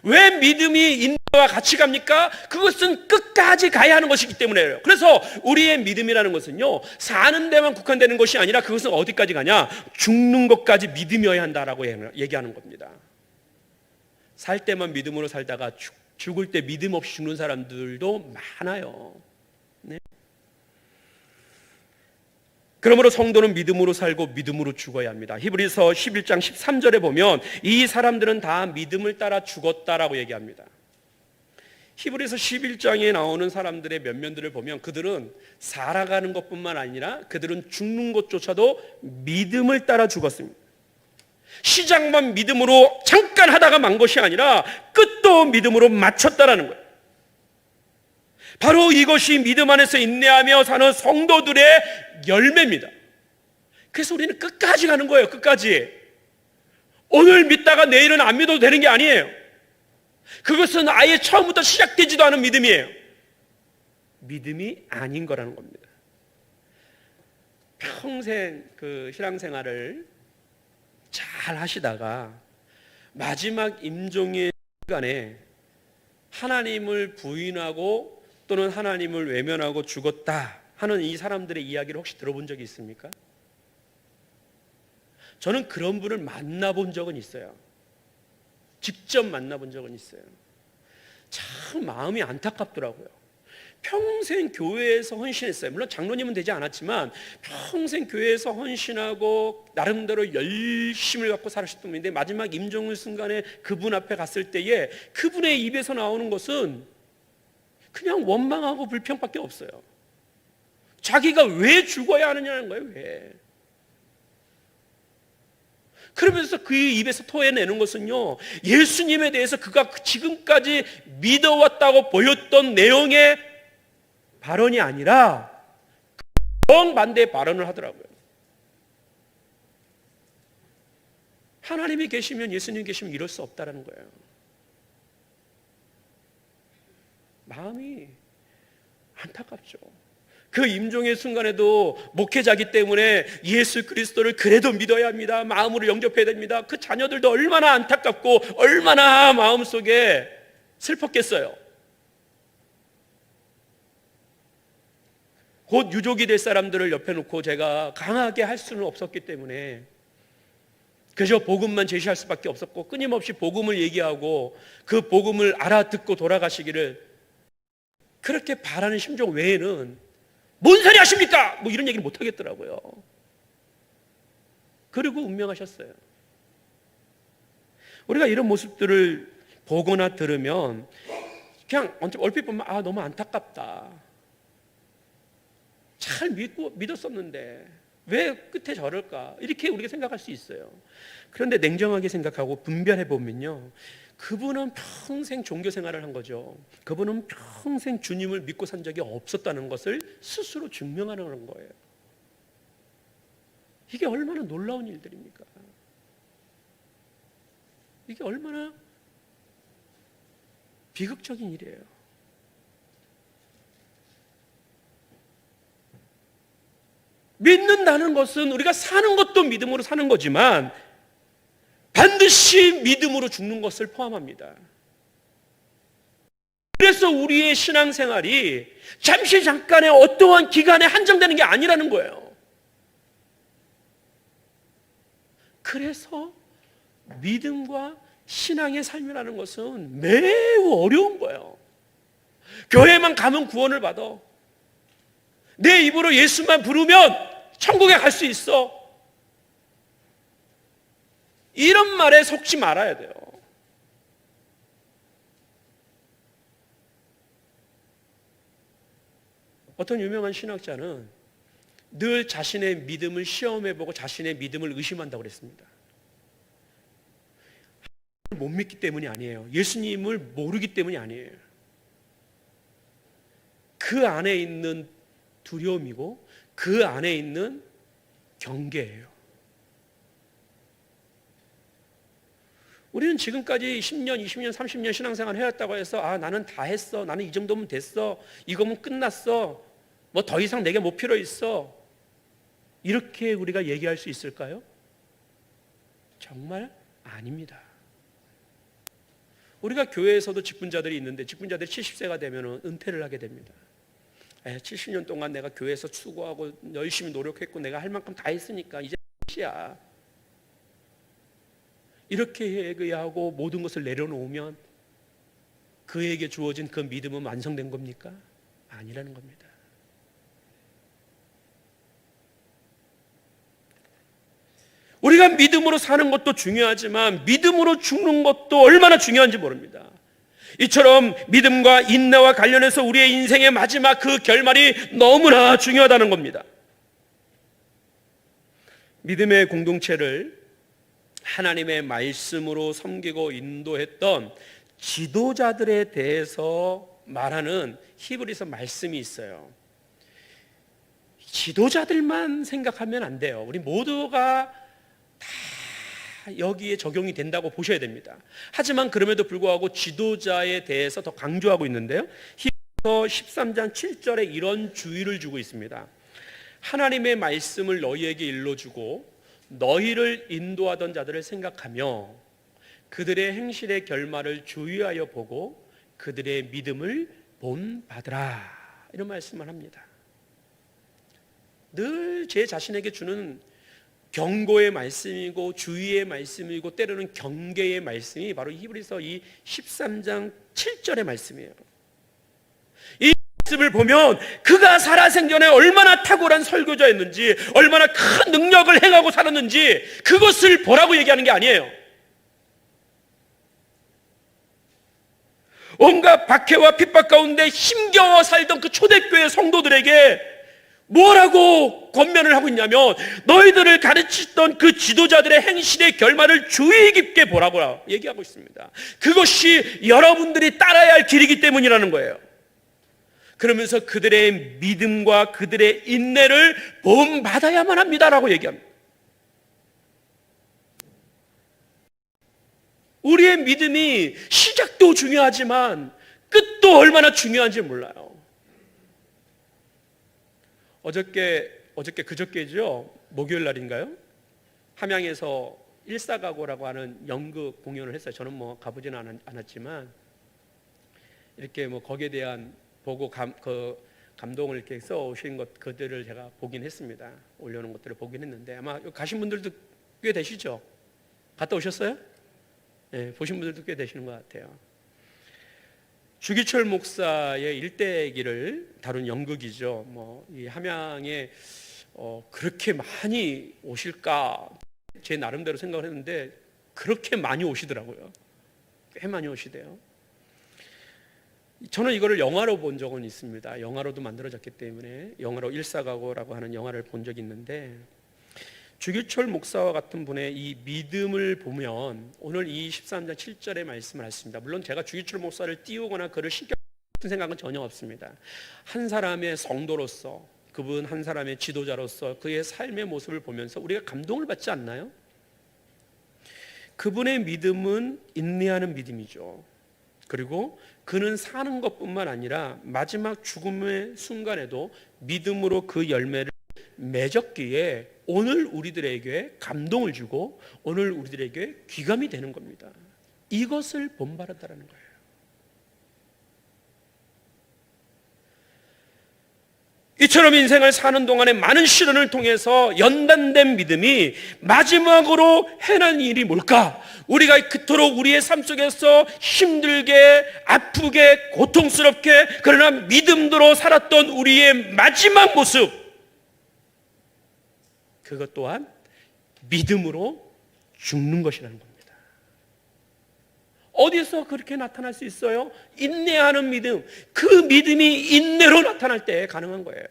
왜 믿음이 인내와 같이 갑니까? 그것은 끝까지 가야 하는 것이기 때문에요. 그래서 우리의 믿음이라는 것은요, 사는 데만 국한되는 것이 아니라 그것은 어디까지 가냐? 죽는 것까지 믿음이어야 한다라고 얘기하는 겁니다. 살 때만 믿음으로 살다가 죽을 때 믿음 없이 죽는 사람들도 많아요. 네. 그러므로 성도는 믿음으로 살고 믿음으로 죽어야 합니다. 히브리서 11장 13절에 보면 이 사람들은 다 믿음을 따라 죽었다라고 얘기합니다. 히브리서 11장에 나오는 사람들의 면면들을 보면 그들은 살아가는 것뿐만 아니라 그들은 죽는 것조차도 믿음을 따라 죽었습니다. 시작만 믿음으로 잠깐 하다가 만 것이 아니라 끝도 믿음으로 마쳤다라는 거예요. 바로 이것이 믿음 안에서 인내하며 사는 성도들의 열매입니다. 그래서 우리는 끝까지 가는 거예요. 끝까지. 오늘 믿다가 내일은 안 믿어도 되는 게 아니에요. 그것은 아예 처음부터 시작되지도 않은 믿음이에요. 믿음이 아닌 거라는 겁니다. 평생 그 신앙생활을 잘 하시다가 마지막 임종의 시간에 하나님을 부인하고 또는 하나님을 외면하고 죽었다 하는 이 사람들의 이야기를 혹시 들어본 적이 있습니까? 저는 그런 분을 만나본 적은 있어요. 직접 만나본 적은 있어요. 참 마음이 안타깝더라고요. 평생 교회에서 헌신했어요. 물론 장로님은 되지 않았지만 평생 교회에서 헌신하고 나름대로 열심을 갖고 살으셨던 분인데 마지막 임종의 순간에 그분 앞에 갔을 때에 그분의 입에서 나오는 것은 그냥 원망하고 불평밖에 없어요. 자기가 왜 죽어야 하느냐는 거예요. 왜? 그러면서 그의 입에서 토해내는 것은요, 예수님에 대해서 그가 지금까지 믿어왔다고 보였던 내용의 발언이 아니라 정반대의 발언을 하더라고요. 하나님이 계시면, 예수님이 계시면 이럴 수 없다는 거예요. 마음이 안타깝죠. 그 임종의 순간에도 목회자기 때문에 예수 그리스도를 그래도 믿어야 합니다. 마음으로 영접해야 됩니다. 그 자녀들도 얼마나 안타깝고 얼마나 마음속에 슬펐겠어요. 곧 유족이 될 사람들을 옆에 놓고 제가 강하게 할 수는 없었기 때문에 그저 복음만 제시할 수밖에 없었고 끊임없이 복음을 얘기하고 그 복음을 알아듣고 돌아가시기를 그렇게 바라는 심정 외에는 뭔 소리 하십니까? 뭐 이런 얘기를 못 하겠더라고요. 그리고 운명하셨어요. 우리가 이런 모습들을 보거나 들으면 그냥 얼핏 보면 아 너무 안타깝다. 잘 믿었었는데 왜 끝에 저럴까? 이렇게 우리가 생각할 수 있어요. 그런데 냉정하게 생각하고 분별해 보면요, 그분은 평생 종교 생활을 한 거죠. 그분은 평생 주님을 믿고 산 적이 없었다는 것을 스스로 증명하는 거예요. 이게 얼마나 놀라운 일들입니까? 이게 얼마나 비극적인 일이에요. 믿는다는 것은 우리가 사는 것도 믿음으로 사는 거지만 반드시 믿음으로 죽는 것을 포함합니다. 그래서 우리의 신앙생활이 잠시 잠깐의 어떠한 기간에 한정되는 게 아니라는 거예요. 그래서 믿음과 신앙의 삶이라는 것은 매우 어려운 거예요. 교회만 가면 구원을 받아. 내 입으로 예수만 부르면 천국에 갈 수 있어. 이런 말에 속지 말아야 돼요. 어떤 유명한 신학자는 늘 자신의 믿음을 시험해보고 자신의 믿음을 의심한다고 그랬습니다. 못 믿기 때문이 아니에요. 예수님을 모르기 때문이 아니에요. 그 안에 있는 두려움이고 그 안에 있는 경계예요. 우리는 지금까지 10년, 20년, 30년 신앙생활 해왔다고 해서 나는 다 했어. 나는 이 정도면 됐어. 이거면 끝났어. 뭐 더 이상 내게 못 필요 있어. 이렇게 우리가 얘기할 수 있을까요? 정말 아닙니다. 우리가 교회에서도 직분자들이 있는데 직분자들이 70세가 되면 은퇴를 하게 됩니다. 70년 동안 내가 교회에서 수고하고 열심히 노력했고 내가 할 만큼 다 했으니까 이제 끝이야. 이렇게 얘기하고 모든 것을 내려놓으면 그에게 주어진 그 믿음은 완성된 겁니까? 아니라는 겁니다. 우리가 믿음으로 사는 것도 중요하지만 믿음으로 죽는 것도 얼마나 중요한지 모릅니다. 이처럼 믿음과 인내와 관련해서 우리의 인생의 마지막 그 결말이 너무나 중요하다는 겁니다. 믿음의 공동체를 하나님의 말씀으로 섬기고 인도했던 지도자들에 대해서 말하는 히브리서 말씀이 있어요. 지도자들만 생각하면 안 돼요. 우리 모두가 다 여기에 적용이 된다고 보셔야 됩니다. 하지만 그럼에도 불구하고 지도자에 대해서 더 강조하고 있는데요. 히브리서 13장 7절에 이런 주의를 주고 있습니다. 하나님의 말씀을 너희에게 일러주고 너희를 인도하던 자들을 생각하며 그들의 행실의 결말을 주의하여 보고 그들의 믿음을 본받으라. 이런 말씀을 합니다. 늘 제 자신에게 주는 경고의 말씀이고 주의의 말씀이고 때로는 경계의 말씀이 바로 히브리서 이 13장 7절의 말씀이에요. 이 말씀을 보면 그가 살아생전에 얼마나 탁월한 설교자였는지 얼마나 큰 능력을 행하고 살았는지 그것을 보라고 얘기하는 게 아니에요. 온갖 박해와 핍박 가운데 힘겨워 살던 그 초대교회 성도들에게 뭐라고 권면을 하고 있냐면 너희들을 가르치던 그 지도자들의 행실의 결말을 주의 깊게 보라고 얘기하고 있습니다. 그것이 여러분들이 따라야 할 길이기 때문이라는 거예요. 그러면서 그들의 믿음과 그들의 인내를 본받아야만 합니다라고 얘기합니다. 우리의 믿음이 시작도 중요하지만 끝도 얼마나 중요한지 몰라요. 그저께죠. 목요일 날인가요? 함양에서 일사가고라고 하는 연극 공연을 했어요. 저는 뭐 가보지는 않았지만 이렇게 뭐 거기에 대한 보고 감동을 이렇게 써오신 그들을 제가 보긴 했습니다. 올려놓은 것들을 보긴 했는데 아마 가신 분들도 꽤 되시죠? 갔다 오셨어요? 네, 보신 분들도 꽤 되시는 것 같아요. 주기철 목사의 일대기를 다룬 연극이죠. 이 함양에 그렇게 많이 오실까 제 나름대로 생각을 했는데 그렇게 많이 오시더라고요. 꽤 많이 오시대요. 저는 이거를 영화로 본 적은 있습니다. 영화로도 만들어졌기 때문에 영화로 일사가고라고 하는 영화를 본 적이 있는데 주기철 목사와 같은 분의 이 믿음을 보면 오늘 이 13장 7절의 말씀을 했습니다. 물론 제가 주기철 목사를 띄우거나 그를 신경 쓰는 생각은 전혀 없습니다. 한 사람의 성도로서 그분 한 사람의 지도자로서 그의 삶의 모습을 보면서 우리가 감동을 받지 않나요? 그분의 믿음은 인내하는 믿음이죠. 그리고 그는 사는 것뿐만 아니라 마지막 죽음의 순간에도 믿음으로 그 열매를 맺었기에 오늘 우리들에게 감동을 주고 오늘 우리들에게 귀감이 되는 겁니다. 이것을 본받았다는 거예요. 이처럼 인생을 사는 동안에 많은 시련을 통해서 연단된 믿음이 마지막으로 해낸 일이 뭘까? 우리가 그토록 우리의 삶 속에서 힘들게 아프게 고통스럽게 그러나 믿음으로 살았던 우리의 마지막 모습, 그것 또한 믿음으로 죽는 것이라는 겁니다. 어디서 그렇게 나타날 수 있어요? 인내하는 믿음. 그 믿음이 인내로 나타날 때 가능한 거예요.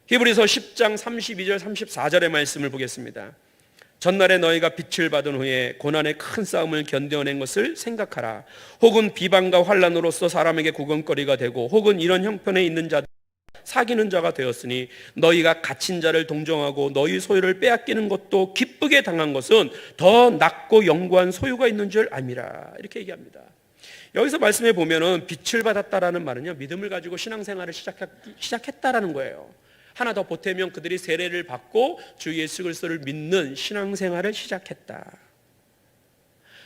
히브리서 10장 32절 34절의 말씀을 보겠습니다. 전날에 너희가 빛을 받은 후에 고난의 큰 싸움을 견뎌낸 것을 생각하라. 혹은 비방과 환난으로서 사람에게 구경거리가 되고 혹은 이런 형편에 있는 자들 사귀는 자가 되었으니 너희가 갇힌 자를 동정하고 너희 소유를 빼앗기는 것도 기쁘게 당한 것은 더 낫고 영구한 소유가 있는 줄 압니다. 이렇게 얘기합니다. 여기서 말씀해 보면은 빛을 받았다라는 말은요, 믿음을 가지고 신앙생활을 시작했다라는 거예요. 하나 더 보태면 그들이 세례를 받고 주 예수 그리스도를 믿는 신앙생활을 시작했다.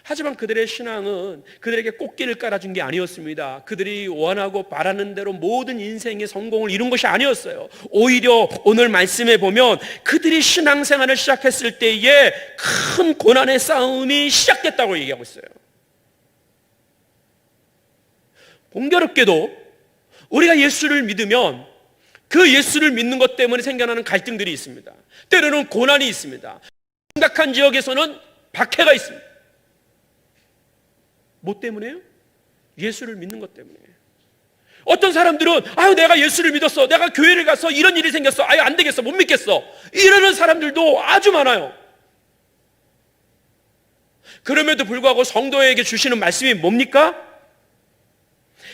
하지만 그들의 신앙은 그들에게 꽃길을 깔아준 게 아니었습니다. 그들이 원하고 바라는 대로 모든 인생의 성공을 이룬 것이 아니었어요. 오히려 오늘 말씀에 보면 그들이 신앙생활을 시작했을 때에 큰 고난의 싸움이 시작됐다고 얘기하고 있어요. 공교롭게도 우리가 예수를 믿으면 그 예수를 믿는 것 때문에 생겨나는 갈등들이 있습니다. 때로는 고난이 있습니다. 심각한 지역에서는 박해가 있습니다. 뭐 때문에요? 예수를 믿는 것 때문에. 어떤 사람들은 아유 내가 예수를 믿었어, 내가 교회를 가서 이런 일이 생겼어, 아유 안 되겠어, 못 믿겠어, 이러는 사람들도 아주 많아요. 그럼에도 불구하고 성도에게 주시는 말씀이 뭡니까?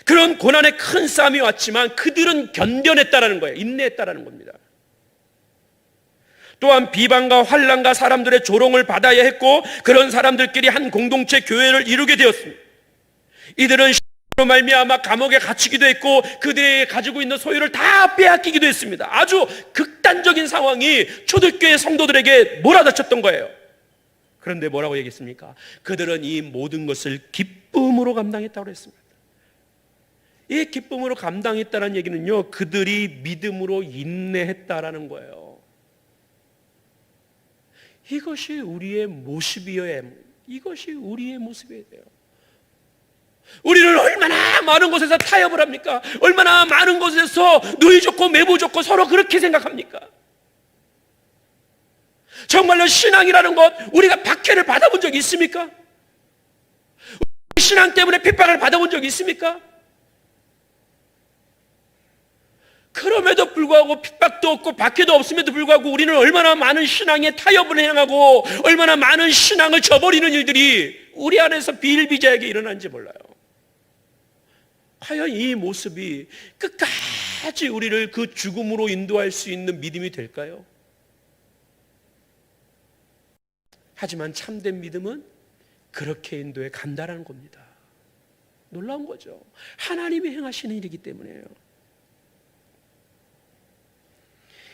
그런 고난의 큰 싸움이 왔지만 그들은 견뎌냈다라는 거예요. 인내했다라는 겁니다. 또한 비방과 환난과 사람들의 조롱을 받아야 했고 그런 사람들끼리 한 공동체 교회를 이루게 되었습니다. 이들은 로 말미암아 감옥에 갇히기도 했고 그들이 가지고 있는 소유를 다 빼앗기기도 했습니다. 아주 극단적인 상황이 초대교회 성도들에게 몰아닥쳤던 거예요. 그런데 뭐라고 얘기했습니까? 그들은 이 모든 것을 기쁨으로 감당했다고 했습니다. 이 기쁨으로 감당했다는 얘기는요, 그들이 믿음으로 인내했다라는 거예요. 이것이 우리의 모습이어야 해요. 이것이 우리의 모습이어야 돼요. 우리는 얼마나 많은 곳에서 타협을 합니까? 얼마나 많은 곳에서 누이 좋고 매부 좋고 서로 그렇게 생각합니까? 정말로 신앙이라는 것, 우리가 박해를 받아본 적이 있습니까? 신앙 때문에 핍박을 받아본 적이 있습니까? 그럼에도 불구하고 핍박도 없고 박해도 없음에도 불구하고 우리는 얼마나 많은 신앙에 타협을 행하고 얼마나 많은 신앙을 저버리는 일들이 우리 안에서 비일비재하게 일어난지 몰라요. 과연 이 모습이 끝까지 우리를 그 죽음으로 인도할 수 있는 믿음이 될까요? 하지만 참된 믿음은 그렇게 인도해 간다라는 겁니다. 놀라운 거죠. 하나님이 행하시는 일이기 때문에요.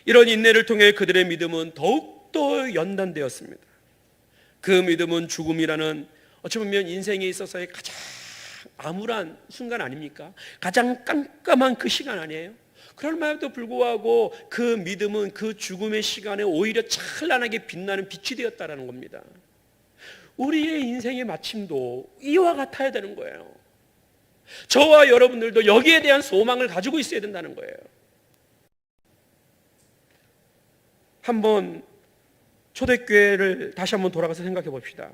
이런 인내를 통해 그들의 믿음은 더욱더 연단되었습니다. 그 믿음은 죽음이라는 어찌 보면 인생에 있어서의 가장 암울한 순간 아닙니까? 가장 깜깜한 그 시간 아니에요? 그럼에도 불구하고 그 믿음은 그 죽음의 시간에 오히려 찬란하게 빛나는 빛이 되었다는 겁니다. 우리의 인생의 마침도 이와 같아야 되는 거예요. 저와 여러분들도 여기에 대한 소망을 가지고 있어야 된다는 거예요. 한번 초대교회를 다시 한번 돌아가서 생각해 봅시다.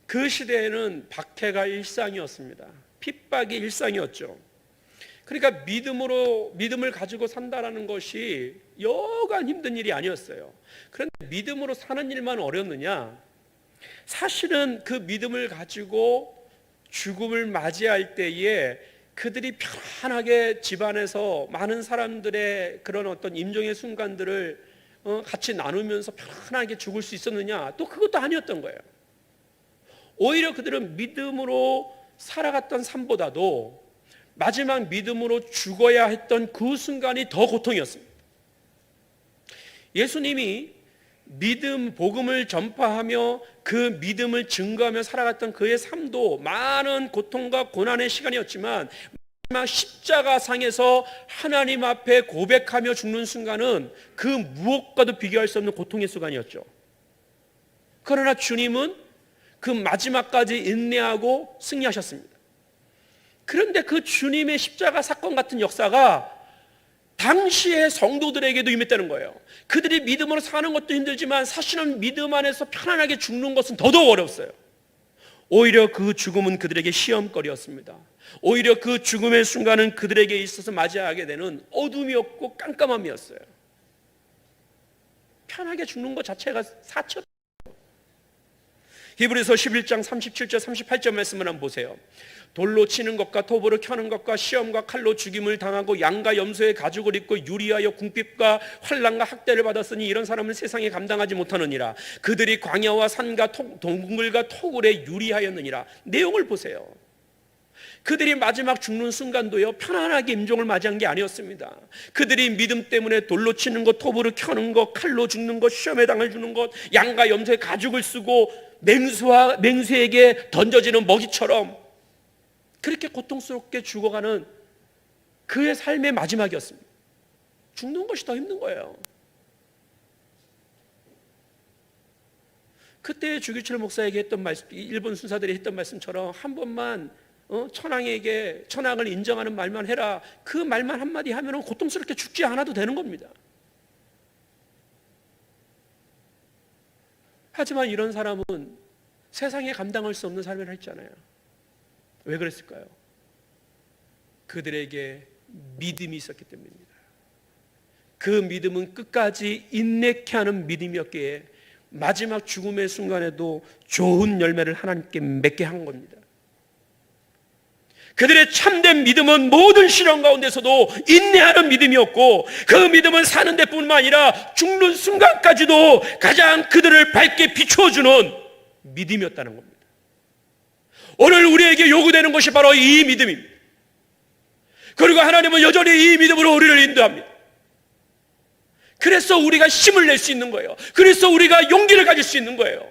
그 시대에는 박해가 일상이었습니다. 핍박이 일상이었죠. 그러니까 믿음을 가지고 산다라는 것이 여간 힘든 일이 아니었어요. 그런데 믿음으로 사는 일만 어렵느냐? 사실은 그 믿음을 가지고 죽음을 맞이할 때에 그들이 편안하게 집안에서 많은 사람들의 그런 어떤 임종의 순간들을 같이 나누면서 편안하게 죽을 수 있었느냐? 또 그것도 아니었던 거예요. 오히려 그들은 믿음으로 살아갔던 삶보다도 마지막 믿음으로 죽어야 했던 그 순간이 더 고통이었습니다. 예수님이 믿음, 복음을 전파하며 그 믿음을 증거하며 살아갔던 그의 삶도 많은 고통과 고난의 시간이었지만 마지막 십자가상에서 하나님 앞에 고백하며 죽는 순간은 그 무엇과도 비교할 수 없는 고통의 순간이었죠. 그러나 주님은 그 마지막까지 인내하고 승리하셨습니다. 그런데 그 주님의 십자가 사건 같은 역사가 당시의 성도들에게도 임했다는 거예요. 그들이 믿음으로 사는 것도 힘들지만 사실은 믿음 안에서 편안하게 죽는 것은 더더욱 어려웠어요. 오히려 그 죽음은 그들에게 시험거리였습니다. 오히려 그 죽음의 순간은 그들에게 있어서 맞이하게 되는 어둠이었고 깜깜함이었어요. 편하게 죽는 것 자체가 사치였어요. 히브리서 11장 37절 38절 말씀을 한번 보세요. 돌로 치는 것과 톱으로 켜는 것과 시험과 칼로 죽임을 당하고 양과 염소의 가죽을 입고 유리하여 궁핍과 환난과 학대를 받았으니 이런 사람은 세상에 감당하지 못하느니라. 그들이 광야와 산과 동굴과 토굴에 유리하였느니라. 내용을 보세요. 그들이 마지막 죽는 순간도요 편안하게 임종을 맞이한 게 아니었습니다. 그들이 믿음 때문에 돌로 치는 것, 톱으로 켜는 것, 칼로 죽는 것, 시험에 당해 주는 것, 양과 염소의 가죽을 쓰고 맹수에게 던져지는 먹이처럼 그렇게 고통스럽게 죽어가는 그의 삶의 마지막이었습니다. 죽는 것이 더 힘든 거예요. 그때 주기철 목사에게 했던 말씀, 일본 순사들이 했던 말씀처럼 한 번만 천황에게 천황을 인정하는 말만 해라. 그 말만 한마디 하면 고통스럽게 죽지 않아도 되는 겁니다. 하지만 이런 사람은 세상에 감당할 수 없는 삶을 했잖아요. 왜 그랬을까요? 그들에게 믿음이 있었기 때문입니다. 그 믿음은 끝까지 인내케 하는 믿음이었기에 마지막 죽음의 순간에도 좋은 열매를 하나님께 맺게 한 겁니다. 그들의 참된 믿음은 모든 시련 가운데서도 인내하는 믿음이었고 그 믿음은 사는 데뿐만 아니라 죽는 순간까지도 가장 그들을 밝게 비춰주는 믿음이었다는 겁니다. 오늘 우리에게 요구되는 것이 바로 이 믿음입니다. 그리고 하나님은 여전히 이 믿음으로 우리를 인도합니다. 그래서 우리가 힘을 낼 수 있는 거예요. 그래서 우리가 용기를 가질 수 있는 거예요.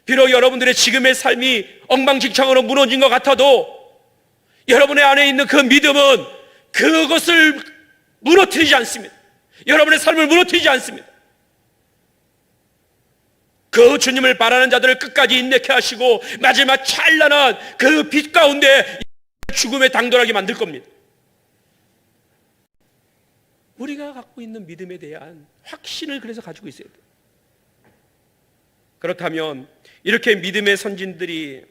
비록 여러분들의 지금의 삶이 엉망진창으로 무너진 것 같아도 여러분의 안에 있는 그 믿음은 그것을 무너뜨리지 않습니다. 여러분의 삶을 무너뜨리지 않습니다. 그 주님을 바라는 자들을 끝까지 인내케 하시고 마지막 찬란한 그 빛 가운데 죽음에 당돌하게 만들 겁니다. 우리가 갖고 있는 믿음에 대한 확신을 그래서 가지고 있어야 돼요. 그렇다면 이렇게 믿음의 선진들이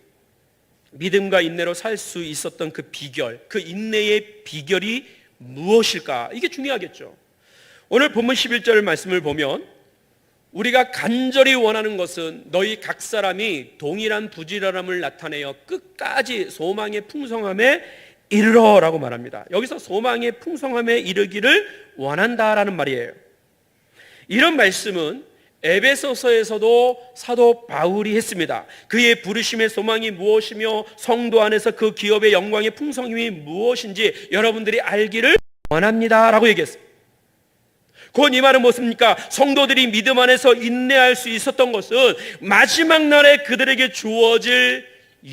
믿음과 인내로 살 수 있었던 그 비결, 그 인내의 비결이 무엇일까? 이게 중요하겠죠. 오늘 본문 11절 말씀을 보면 우리가 간절히 원하는 것은 너희 각 사람이 동일한 부지런함을 나타내어 끝까지 소망의 풍성함에 이르러라고 말합니다. 여기서 소망의 풍성함에 이르기를 원한다라는 말이에요. 이런 말씀은 에베소서에서도 사도 바울이 했습니다. 그의 부르심의 소망이 무엇이며 성도 안에서 그 기업의 영광의 풍성함이 무엇인지 여러분들이 알기를 원합니다라고 얘기했습니다. 곧 이 말은 무엇입니까? 성도들이 믿음 안에서 인내할 수 있었던 것은 마지막 날에 그들에게 주어질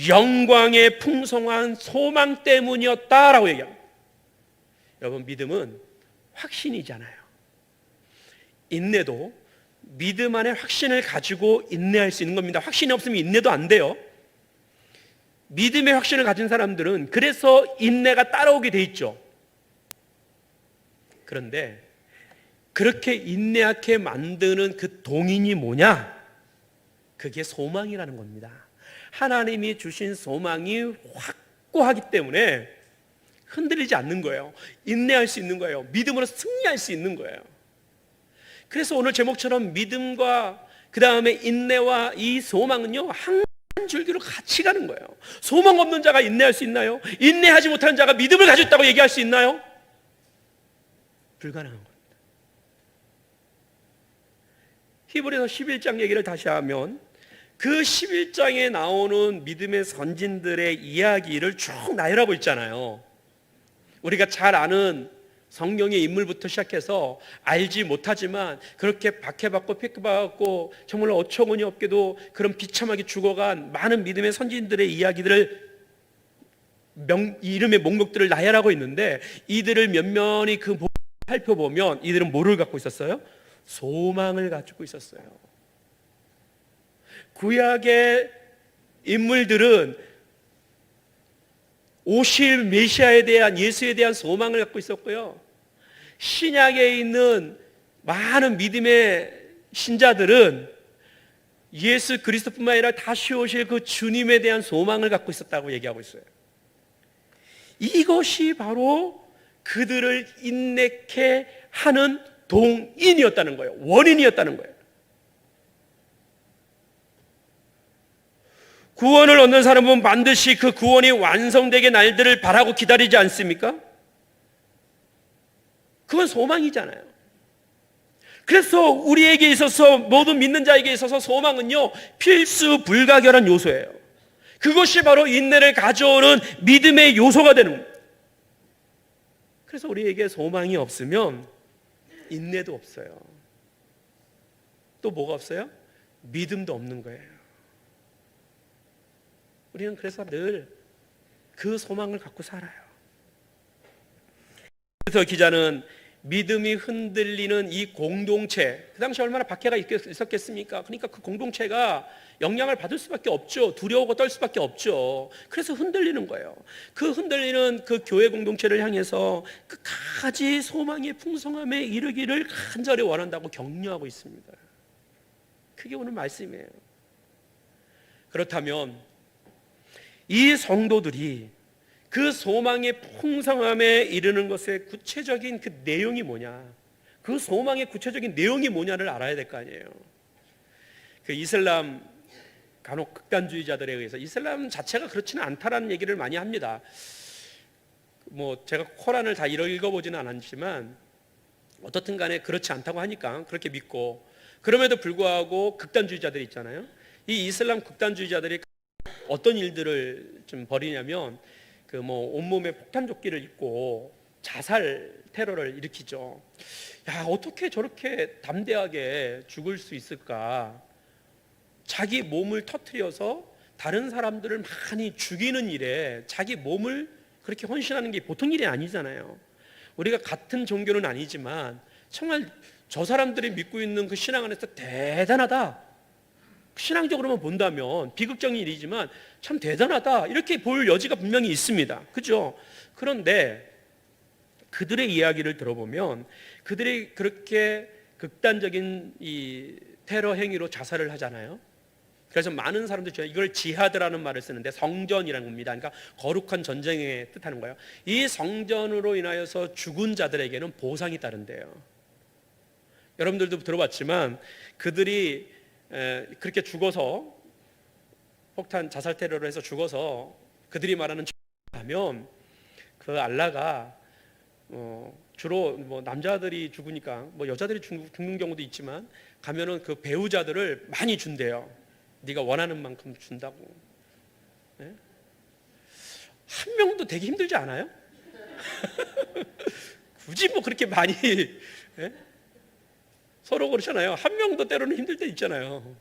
영광의 풍성한 소망 때문이었다라고 얘기합니다. 여러분, 믿음은 확신이잖아요. 인내도 믿음 안에 확신을 가지고 인내할 수 있는 겁니다. 확신이 없으면 인내도 안 돼요. 믿음의 확신을 가진 사람들은 그래서 인내가 따라오게 돼 있죠. 그런데 그렇게 인내하게 만드는 그 동인이 뭐냐? 그게 소망이라는 겁니다. 하나님이 주신 소망이 확고하기 때문에 흔들리지 않는 거예요. 인내할 수 있는 거예요. 믿음으로 승리할 수 있는 거예요. 그래서 오늘 제목처럼 믿음과 그 다음에 인내와 이 소망은요 한 줄기로 같이 가는 거예요. 소망 없는 자가 인내할 수 있나요? 인내하지 못하는 자가 믿음을 가지고 있다고 얘기할 수 있나요? 불가능한 겁니다. 히브리서 11장 얘기를 다시 하면 그 11장에 나오는 믿음의 선진들의 이야기를 쭉 나열하고 있잖아요. 우리가 잘 아는 성경의 인물부터 시작해서 알지 못하지만 그렇게 박해받고 핍박받고 정말 어처구니 없게도 그런 비참하게 죽어간 많은 믿음의 선진들의 이야기들을 이름의 목록들을 나열하고 있는데 이들을 면면히 그 살펴보면 이들은 뭐를 갖고 있었어요? 소망을 가지고 있었어요. 구약의 인물들은 오실 메시아에 대한 예수에 대한 소망을 갖고 있었고요. 신약에 있는 많은 믿음의 신자들은 예수 그리스도뿐만 아니라 다시 오실 그 주님에 대한 소망을 갖고 있었다고 얘기하고 있어요. 이것이 바로 그들을 인내케 하는 동인이었다는 거예요. 원인이었다는 거예요. 구원을 얻는 사람은 반드시 그 구원이 완성되게 날들을 바라고 기다리지 않습니까? 그건 소망이잖아요. 그래서 우리에게 있어서, 모든 믿는 자에게 있어서 소망은요, 필수 불가결한 요소예요. 그것이 바로 인내를 가져오는 믿음의 요소가 되는 거예요. 그래서 우리에게 소망이 없으면 인내도 없어요. 또 뭐가 없어요? 믿음도 없는 거예요. 우리는 그래서 늘 그 소망을 갖고 살아요. 그래서 기자는 믿음이 흔들리는 이 공동체, 그 당시 얼마나 박해가 있었겠습니까? 그러니까 그 공동체가 영향을 받을 수밖에 없죠. 두려워하고 떨 수밖에 없죠. 그래서 흔들리는 거예요. 그 흔들리는 그 교회 공동체를 향해서 끝까지 소망의 풍성함에 이르기를 간절히 원한다고 격려하고 있습니다. 그게 오늘 말씀이에요. 그렇다면 이 성도들이 그 소망의 풍성함에 이르는 것의 구체적인 그 내용이 뭐냐, 그 소망의 구체적인 내용이 뭐냐를 알아야 될 거 아니에요. 그 이슬람 간혹 극단주의자들에 의해서, 이슬람 자체가 그렇지는 않다라는 얘기를 많이 합니다. 뭐 제가 코란을 다 읽어보지는 않았지만 어떻든 간에 그렇지 않다고 하니까 그렇게 믿고, 그럼에도 불구하고 극단주의자들이 있잖아요. 이 이슬람 극단주의자들이 어떤 일들을 좀 벌이냐면, 그 뭐 온몸에 폭탄조끼를 입고 자살 테러를 일으키죠. 야, 어떻게 저렇게 담대하게 죽을 수 있을까? 자기 몸을 터뜨려서 다른 사람들을 많이 죽이는 일에 자기 몸을 그렇게 헌신하는 게 보통 일이 아니잖아요. 우리가 같은 종교는 아니지만 정말 저 사람들이 믿고 있는 그 신앙 안에서 대단하다, 신앙적으로만 본다면 비극적인 일이지만 참 대단하다, 이렇게 볼 여지가 분명히 있습니다. 그죠? 그런데 그들의 이야기를 들어보면 그들이 그렇게 극단적인 이 테러 행위로 자살을 하잖아요. 그래서 많은 사람들이 이걸 지하드라는 말을 쓰는데 성전이라는 겁니다. 그러니까 거룩한 전쟁에 뜻하는 거예요. 이 성전으로 인하여서 죽은 자들에게는 보상이 따른대요. 여러분들도 들어봤지만 그들이 그렇게 죽어서, 폭탄 자살 테러를 해서 죽어서 그들이 말하는 하면 그 알라가 주로 뭐 남자들이 죽으니까 뭐 여자들이 죽는 경우도 있지만 가면은 그 배우자들을 많이 준대요. 네가 원하는 만큼 준다고. 네? 한 명도 되기 힘들지 않아요? 굳이 뭐 그렇게 많이 네? 서로 그렇잖아요. 한 명도 때로는 힘들 때 있잖아요.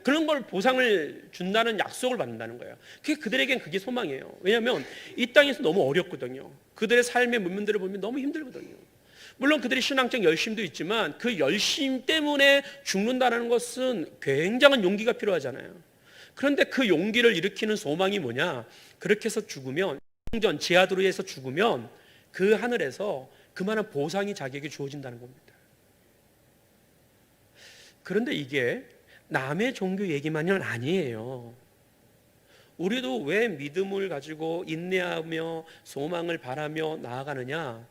그런 걸 보상을 준다는 약속을 받는다는 거예요. 그들에겐 그게 소망이에요. 왜냐하면 이 땅에서 너무 어렵거든요. 그들의 삶의 문면들을 보면 너무 힘들거든요. 물론 그들이 신앙적 열심도 있지만 그 열심 때문에 죽는다는 것은 굉장한 용기가 필요하잖아요. 그런데 그 용기를 일으키는 소망이 뭐냐? 그렇게 해서 죽으면, 성전 지하도로에서 죽으면 그 하늘에서 그만한 보상이 자기에게 주어진다는 겁니다. 그런데 이게 남의 종교 얘기만은 아니에요. 우리도 왜 믿음을 가지고 인내하며 소망을 바라며 나아가느냐?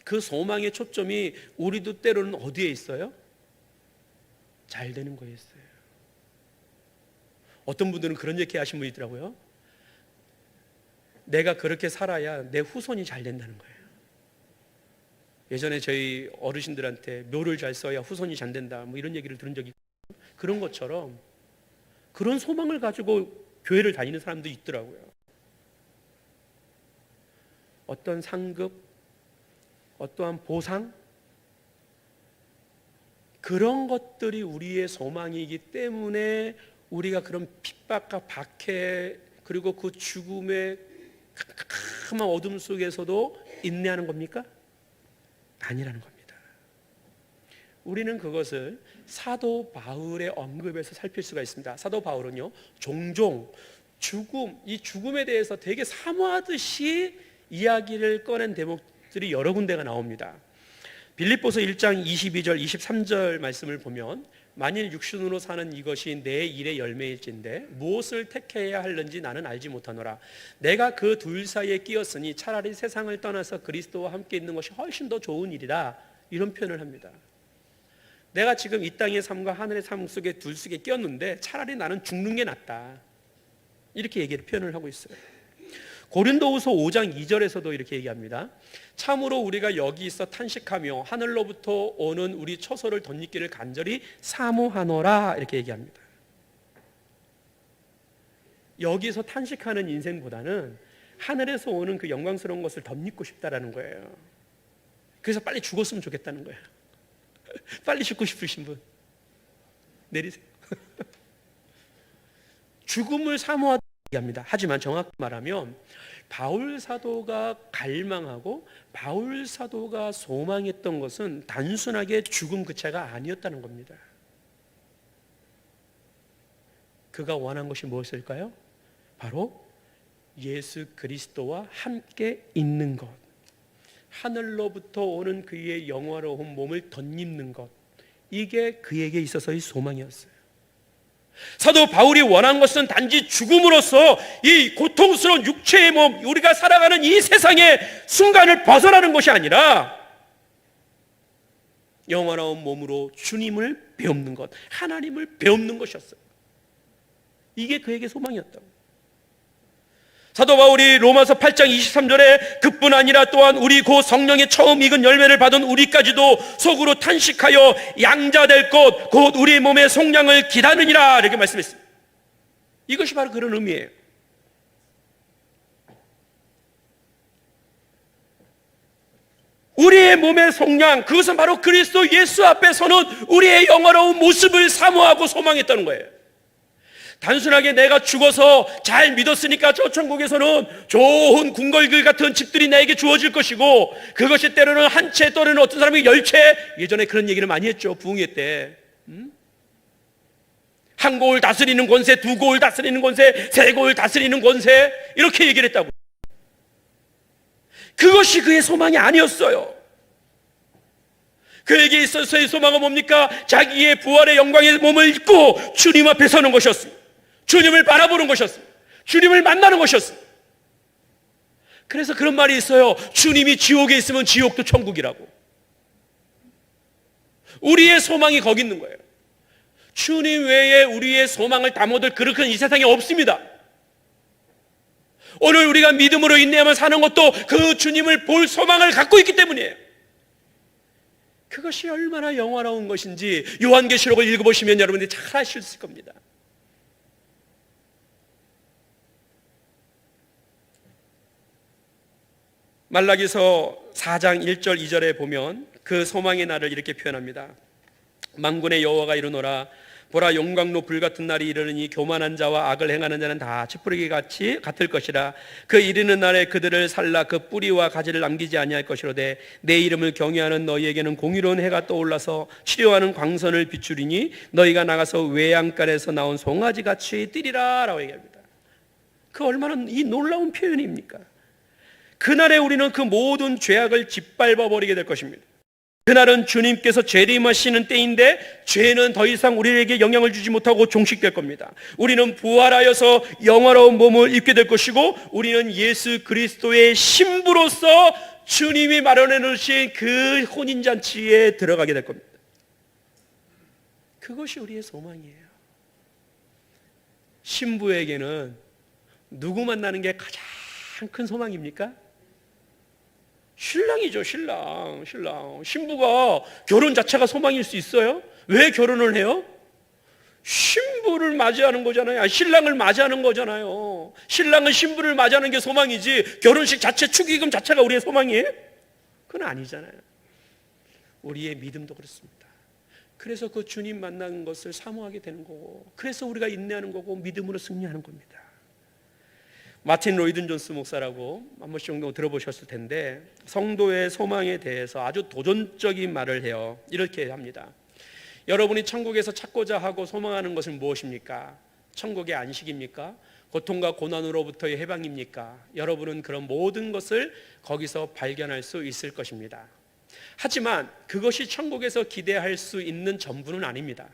그 소망의 초점이 우리도 때로는 어디에 있어요? 잘 되는 거에 있어요. 어떤 분들은 그런 얘기 하신 분이 있더라고요. 내가 그렇게 살아야 내 후손이 잘 된다는 거예요. 예전에 저희 어르신들한테 묘를 잘 써야 후손이 잘 된다, 뭐 이런 얘기를 들은 적이 있어요. 그런 것처럼 그런 소망을 가지고 교회를 다니는 사람도 있더라고요. 어떤 상급, 어떠한 보상, 그런 것들이 우리의 소망이기 때문에 우리가 그런 핍박과 박해, 그리고 그 죽음의 캄캄한 어둠 속에서도 인내하는 겁니까? 아니라는 겁니다. 우리는 그것을 사도 바울의 언급에서 살필 수가 있습니다. 사도 바울은요, 종종 죽음, 이 죽음에 대해서 되게 사모하듯이 이야기를 꺼낸 대목들이 여러 군데가 나옵니다. 빌립보서 1장 22절 23절 말씀을 보면 만일 육신으로 사는 이것이 내 일의 열매일진데 무엇을 택해야 할는지 나는 알지 못하노라. 내가 그 둘 사이에 끼었으니 차라리 세상을 떠나서 그리스도와 함께 있는 것이 훨씬 더 좋은 일이다. 이런 표현을 합니다. 내가 지금 이 땅의 삶과 하늘의 삶 속에 둘 속에 끼었는데 차라리 나는 죽는 게 낫다. 이렇게 얘기를 표현을 하고 있어요. 고린도후서 5장 2절에서도 이렇게 얘기합니다. 참으로 우리가 여기 있어 탄식하며 하늘로부터 오는 우리 처소를 덧입기를 간절히 사모하노라 이렇게 얘기합니다. 여기서 탄식하는 인생보다는 하늘에서 오는 그 영광스러운 것을 덧입고 싶다라는 거예요. 그래서 빨리 죽었으면 좋겠다는 거예요. 빨리 죽고 싶으신 분 내리세요. 죽음을 사모하다 얘기합니다. 하지만 정확히 말하면 바울 사도가 갈망하고 바울 사도가 소망했던 것은 단순하게 죽음 그 자가 아니었다는 겁니다. 그가 원한 것이 무엇일까요? 바로 예수 그리스도와 함께 있는 것, 하늘로부터 오는 그의 영화로운 몸을 덧입는 것, 이게 그에게 있어서의 소망이었어요. 사도 바울이 원한 것은 단지 죽음으로써 이 고통스러운 육체의 몸, 우리가 살아가는 이 세상의 순간을 벗어나는 것이 아니라 영원한 몸으로 주님을 배우는 것, 하나님을 배우는 것이었어요. 이게 그에게 소망이었다고. 사도 바울이 로마서 8장 23절에 그뿐 아니라 또한 우리 고 성령의 처음 익은 열매를 받은 우리까지도 속으로 탄식하여 양자될 것 곧 우리 몸의 속량을 기다리니라 이렇게 말씀했습니다. 이것이 바로 그런 의미예요. 우리의 몸의 속량, 그것은 바로 그리스도 예수 앞에 서는 우리의 영화로운 모습을 사모하고 소망했다는 거예요. 단순하게 내가 죽어서 잘 믿었으니까 저 천국에서는 좋은 궁궐길 같은 집들이 나에게 주어질 것이고 그것이 때로는 한 채 또는 어떤 사람이 10채, 예전에 그런 얘기를 많이 했죠. 부흥회 때. 한 고을 다스리는 권세, 두 고을 다스리는 권세, 세 고을 다스리는 권세, 이렇게 얘기를 했다고. 그것이 그의 소망이 아니었어요. 그에게 있어서의 소망은 뭡니까? 자기의 부활의 영광의 몸을 입고 주님 앞에 서는 것이었습니다. 주님을 바라보는 것이었습니다. 주님을 만나는 것이었습니다. 그래서 그런 말이 있어요. 주님이 지옥에 있으면 지옥도 천국이라고. 우리의 소망이 거기 있는 거예요. 주님 외에 우리의 소망을 담아둘 그릇은 이 세상에 없습니다. 오늘 우리가 믿음으로 인내하며 사는 것도 그 주님을 볼 소망을 갖고 있기 때문이에요. 그것이 얼마나 영화로운 것인지 요한계시록을 읽어보시면 여러분들이 잘 아실 수 있을 겁니다. 말라기서 4장 1절 2절에 보면 그 소망의 날을 이렇게 표현합니다. 만군의 여호와가 이르노라 보라 용광로 불같은 날이 이르느니 교만한 자와 악을 행하는 자는 다 찌푸리기 같이 같을 것이라. 그 이르는 날에 그들을 살라 그 뿌리와 가지를 남기지 아니할 것이로되 내 이름을 경외하는 너희에게는 공의로운 해가 떠올라서 치료하는 광선을 비추리니 너희가 나가서 외양간에서 나온 송아지 같이 뛰리라 라고 얘기합니다. 그 얼마나 이 놀라운 표현입니까? 그날에 우리는 그 모든 죄악을 짓밟아 버리게 될 것입니다. 그날은 주님께서 재림하시는 때인데 죄는 더 이상 우리에게 영향을 주지 못하고 종식될 겁니다. 우리는 부활하여서 영화로운 몸을 입게 될 것이고 우리는 예수 그리스도의 신부로서 주님이 마련해 놓으신 그 혼인잔치에 들어가게 될 겁니다. 그것이 우리의 소망이에요. 신부에게는 누구 만나는 게 가장 큰 소망입니까? 신랑이죠. 신랑. 신부가 결혼 자체가 소망일 수 있어요? 왜 결혼을 해요? 신부를 맞이하는 거잖아요. 신랑을 맞이하는 거잖아요. 신랑은 신부를 맞이하는 게 소망이지 결혼식 자체 축의금 자체가 우리의 소망이에요? 그건 아니잖아요. 우리의 믿음도 그렇습니다. 그래서 그 주님 만나는 것을 사모하게 되는 거고 그래서 우리가 인내하는 거고 믿음으로 승리하는 겁니다. 마틴 로이든 존스 목사라고 한 번씩 정도 들어보셨을 텐데 성도의 소망에 대해서 아주 도전적인 말을 해요. 이렇게 합니다. 여러분이 천국에서 찾고자 하고 소망하는 것은 무엇입니까? 천국의 안식입니까? 고통과 고난으로부터의 해방입니까? 여러분은 그런 모든 것을 거기서 발견할 수 있을 것입니다. 하지만 그것이 천국에서 기대할 수 있는 전부는 아닙니다.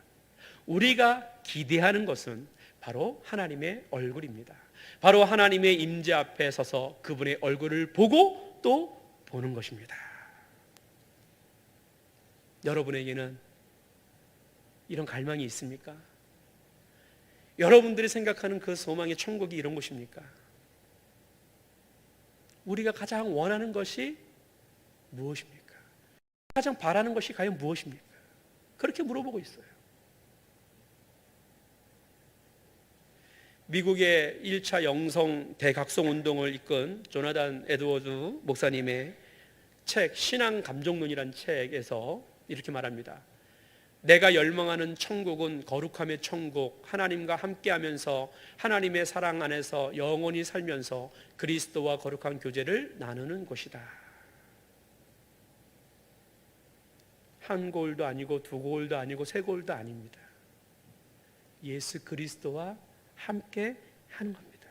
우리가 기대하는 것은 바로 하나님의 얼굴입니다. 바로 하나님의 임재 앞에 서서 그분의 얼굴을 보고 또 보는 것입니다. 여러분에게는 이런 갈망이 있습니까? 여러분들이 생각하는 그 소망의 천국이 이런 곳입니까? 우리가 가장 원하는 것이 무엇입니까? 가장 바라는 것이 과연 무엇입니까? 그렇게 물어보고 있어요. 미국의 1차 영성 대각성 운동을 이끈 조나단 에드워드 목사님의 책 신앙 감정론이라는 책에서 이렇게 말합니다. 내가 열망하는 천국은 거룩함의 천국, 하나님과 함께하면서 하나님의 사랑 안에서 영원히 살면서 그리스도와 거룩한 교제를 나누는 곳이다. 한 골도 아니고 두 골도 아니고 세 골도 아닙니다. 예수 그리스도와 함께 하는 겁니다.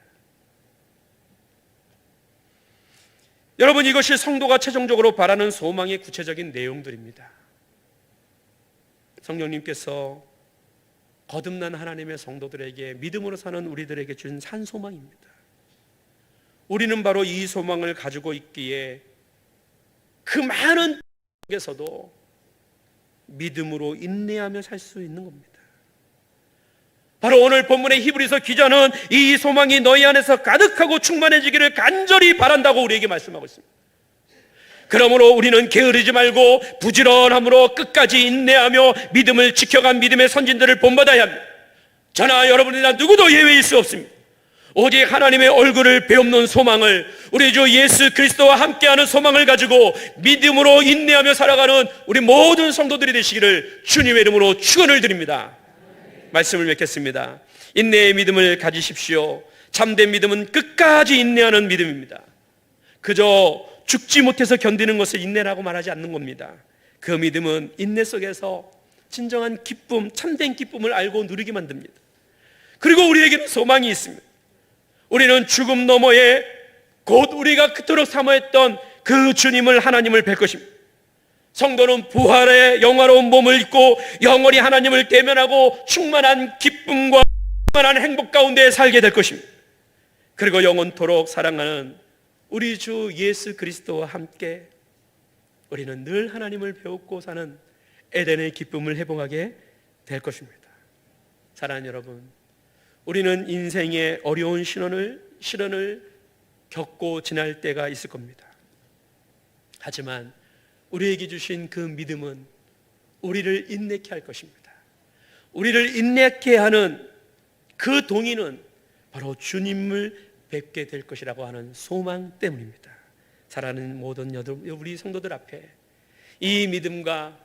여러분, 이것이 성도가 최종적으로 바라는 소망의 구체적인 내용들입니다. 성령님께서 거듭난 하나님의 성도들에게, 믿음으로 사는 우리들에게 준 산 소망입니다. 우리는 바로 이 소망을 가지고 있기에 그 많은 속에서도 믿음으로 인내하며 살 수 있는 겁니다. 바로 오늘 본문의 히브리서 기자는 이 소망이 너희 안에서 가득하고 충만해지기를 간절히 바란다고 우리에게 말씀하고 있습니다. 그러므로 우리는 게으르지 말고 부지런함으로 끝까지 인내하며 믿음을 지켜간 믿음의 선진들을 본받아야 합니다. 저나 여러분이나 누구도 예외일 수 없습니다. 오직 하나님의 얼굴을 배움는 소망을, 우리 주 예수 그리스도와 함께하는 소망을 가지고 믿음으로 인내하며 살아가는 우리 모든 성도들이 되시기를 주님의 이름으로 축원을 드립니다. 말씀을 맺겠습니다. 인내의 믿음을 가지십시오. 참된 믿음은 끝까지 인내하는 믿음입니다. 그저 죽지 못해서 견디는 것을 인내라고 말하지 않는 겁니다. 그 믿음은 인내 속에서 진정한 기쁨, 참된 기쁨을 알고 누리게 만듭니다. 그리고 우리에게는 소망이 있습니다. 우리는 죽음 너머에 곧 우리가 그토록 사모했던 그 주님을, 하나님을 뵐 것입니다. 성도는 부활의 영화로운 몸을 입고 영원히 하나님을 대면하고 충만한 기쁨과 충만한 행복 가운데 살게 될 것입니다. 그리고 영원토록 사랑하는 우리 주 예수 그리스도와 함께 우리는 늘 하나님을 배우고 사는 에덴의 기쁨을 회복하게 될 것입니다. 사랑하는 여러분, 우리는 인생의 어려운 시련을 겪고 지날 때가 있을 겁니다. 하지만 우리에게 주신 그 믿음은 우리를 인내케 할 것입니다. 우리를 인내케 하는 그 동의는 바로 주님을 뵙게 될 것이라고 하는 소망 때문입니다. 사랑하는 모든 우리 성도들 앞에 이 믿음과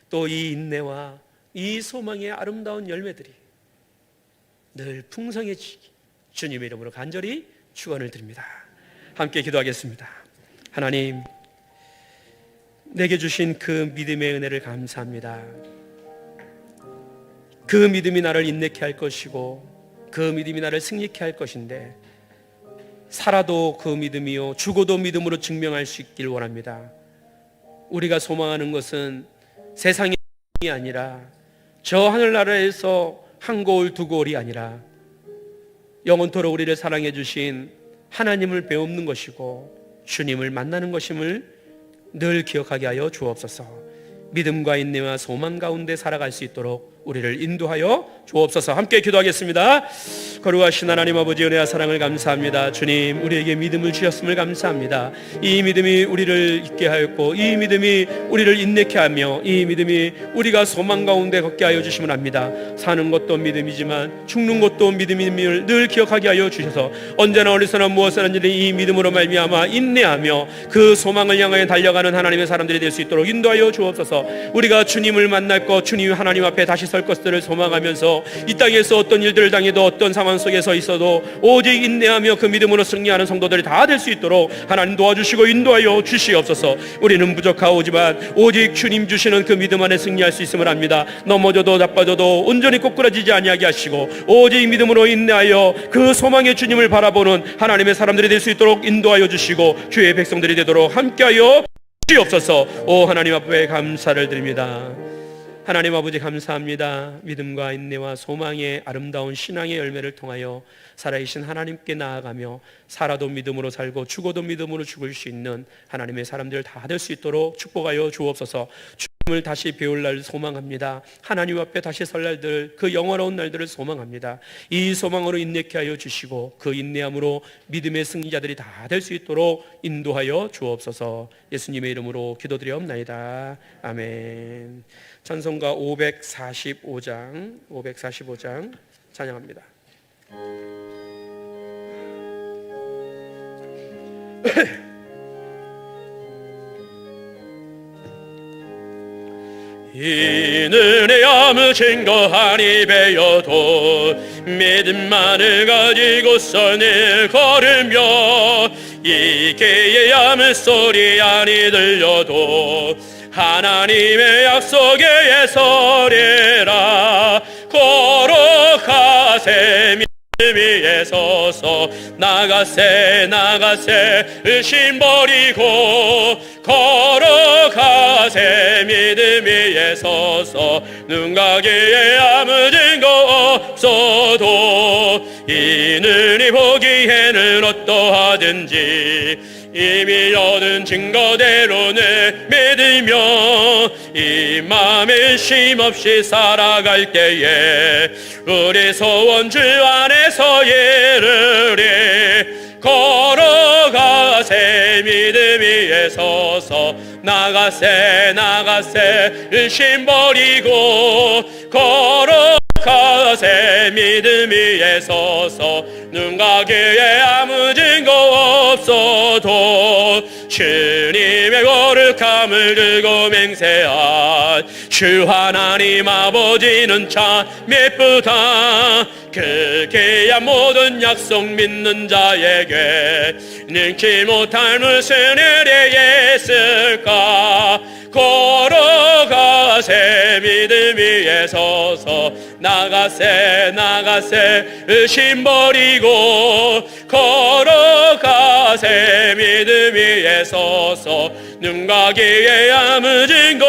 또 이 인내와 이 소망의 아름다운 열매들이 늘 풍성해지기 주님의 이름으로 간절히 축원을 드립니다. 함께 기도하겠습니다. 하나님, 내게 주신 그 믿음의 은혜를 감사합니다. 그 믿음이 나를 인내케 할 것이고 그 믿음이 나를 승리케 할 것인데, 살아도 그 믿음이요 죽어도 믿음으로 증명할 수 있길 원합니다. 우리가 소망하는 것은 세상이 아니라 저 하늘나라에서 한 고을 두 고을이 아니라 영원토록 우리를 사랑해 주신 하나님을 배우는 것이고 주님을 만나는 것임을 늘 기억하게 하여 주옵소서. 믿음과 인내와 소망 가운데 살아갈 수 있도록 우리를 인도하여 주옵소서. 함께 기도하겠습니다. 거룩하신 하나님 아버지, 은혜와 사랑을 감사합니다. 주님, 우리에게 믿음을 주셨음을 감사합니다. 이 믿음이 우리를 있게 하였고 이 믿음이 우리를 인내케 하며 이 믿음이 우리가 소망 가운데 걷게 하여 주시면 합니다. 사는 것도 믿음이지만 죽는 것도 믿음임을 늘 기억하게 하여 주셔서 언제나 어디서나 무엇이든지 이 믿음으로 말미암아 인내하며 그 소망을 향하여 달려가는 하나님의 사람들이 될 수 있도록 인도하여 주옵소서. 우리가 주님을 만날 것, 주님 하나님 앞에 다시 설 것들을 소망하면서 이 땅에서 어떤 일들을 당해도 어떤 상황 속에서 있어도 오직 인내하며 그 믿음으로 승리하는 성도들이 다 될 수 있도록 하나님 도와주시고 인도하여 주시옵소서. 우리는 부족하오지만 오직 주님 주시는 그 믿음 안에 승리할 수 있음을 압니다. 넘어져도 나빠져도 온전히 꼬꾸라지지 아니하게 하시고 오직 믿음으로 인내하여 그 소망의 주님을 바라보는 하나님의 사람들이 될 수 있도록 인도하여 주시고 주의 백성들이 되도록 함께하여 주시옵소서. 오 하나님 앞에 감사를 드립니다. 하나님 아버지 감사합니다. 믿음과 인내와 소망의 아름다운 신앙의 열매를 통하여 살아계신 하나님께 나아가며 살아도 믿음으로 살고 죽어도 믿음으로 죽을 수 있는 하나님의 사람들 다 될 수 있도록 축복하여 주옵소서. 주님을 다시 배울 날 소망합니다. 하나님 앞에 다시 설 날들, 그 영원한 날들을 소망합니다. 이 소망으로 인내케 하여 주시고 그 인내함으로 믿음의 승리자들이 다 될 수 있도록 인도하여 주옵소서. 예수님의 이름으로 기도드리옵나이다. 아멘. 찬송가 545장 찬양합니다. 이는 아무 증거하니 배여도 믿음만을 가지고서 늘 걸으며 이게의 아무 소리 아니 들려도 하나님의 약속에 서리라. 걸어가세 믿음 위에 서서 나가세 의심 버리고 걸어가세 믿음 위에 서서 눈 가기에 아무 증거 없어도 이는 보기에는 어떠하든지 이미 얻은 증거대로는 믿으며 이 마음에 쉼없이 살아갈 때에 우리 소원 주 안에서 이르리. 걸어가세 믿음 위에 서서 나가세 의심 버리고 걸어가세 믿음 위에 서서 눈 가기에 아무 증거 없어도 주님의 거룩함을 들고 맹세한 주 하나님 아버지는 참 예쁘다. 그게야 모든 약속 믿는 자에게 능치 못할 무슨 일이 있을까. 걸어가세 믿음 위에 서서 나가세 의심 버리고 걸어가세 믿음 위에 서서 눈 가기에 아무 증거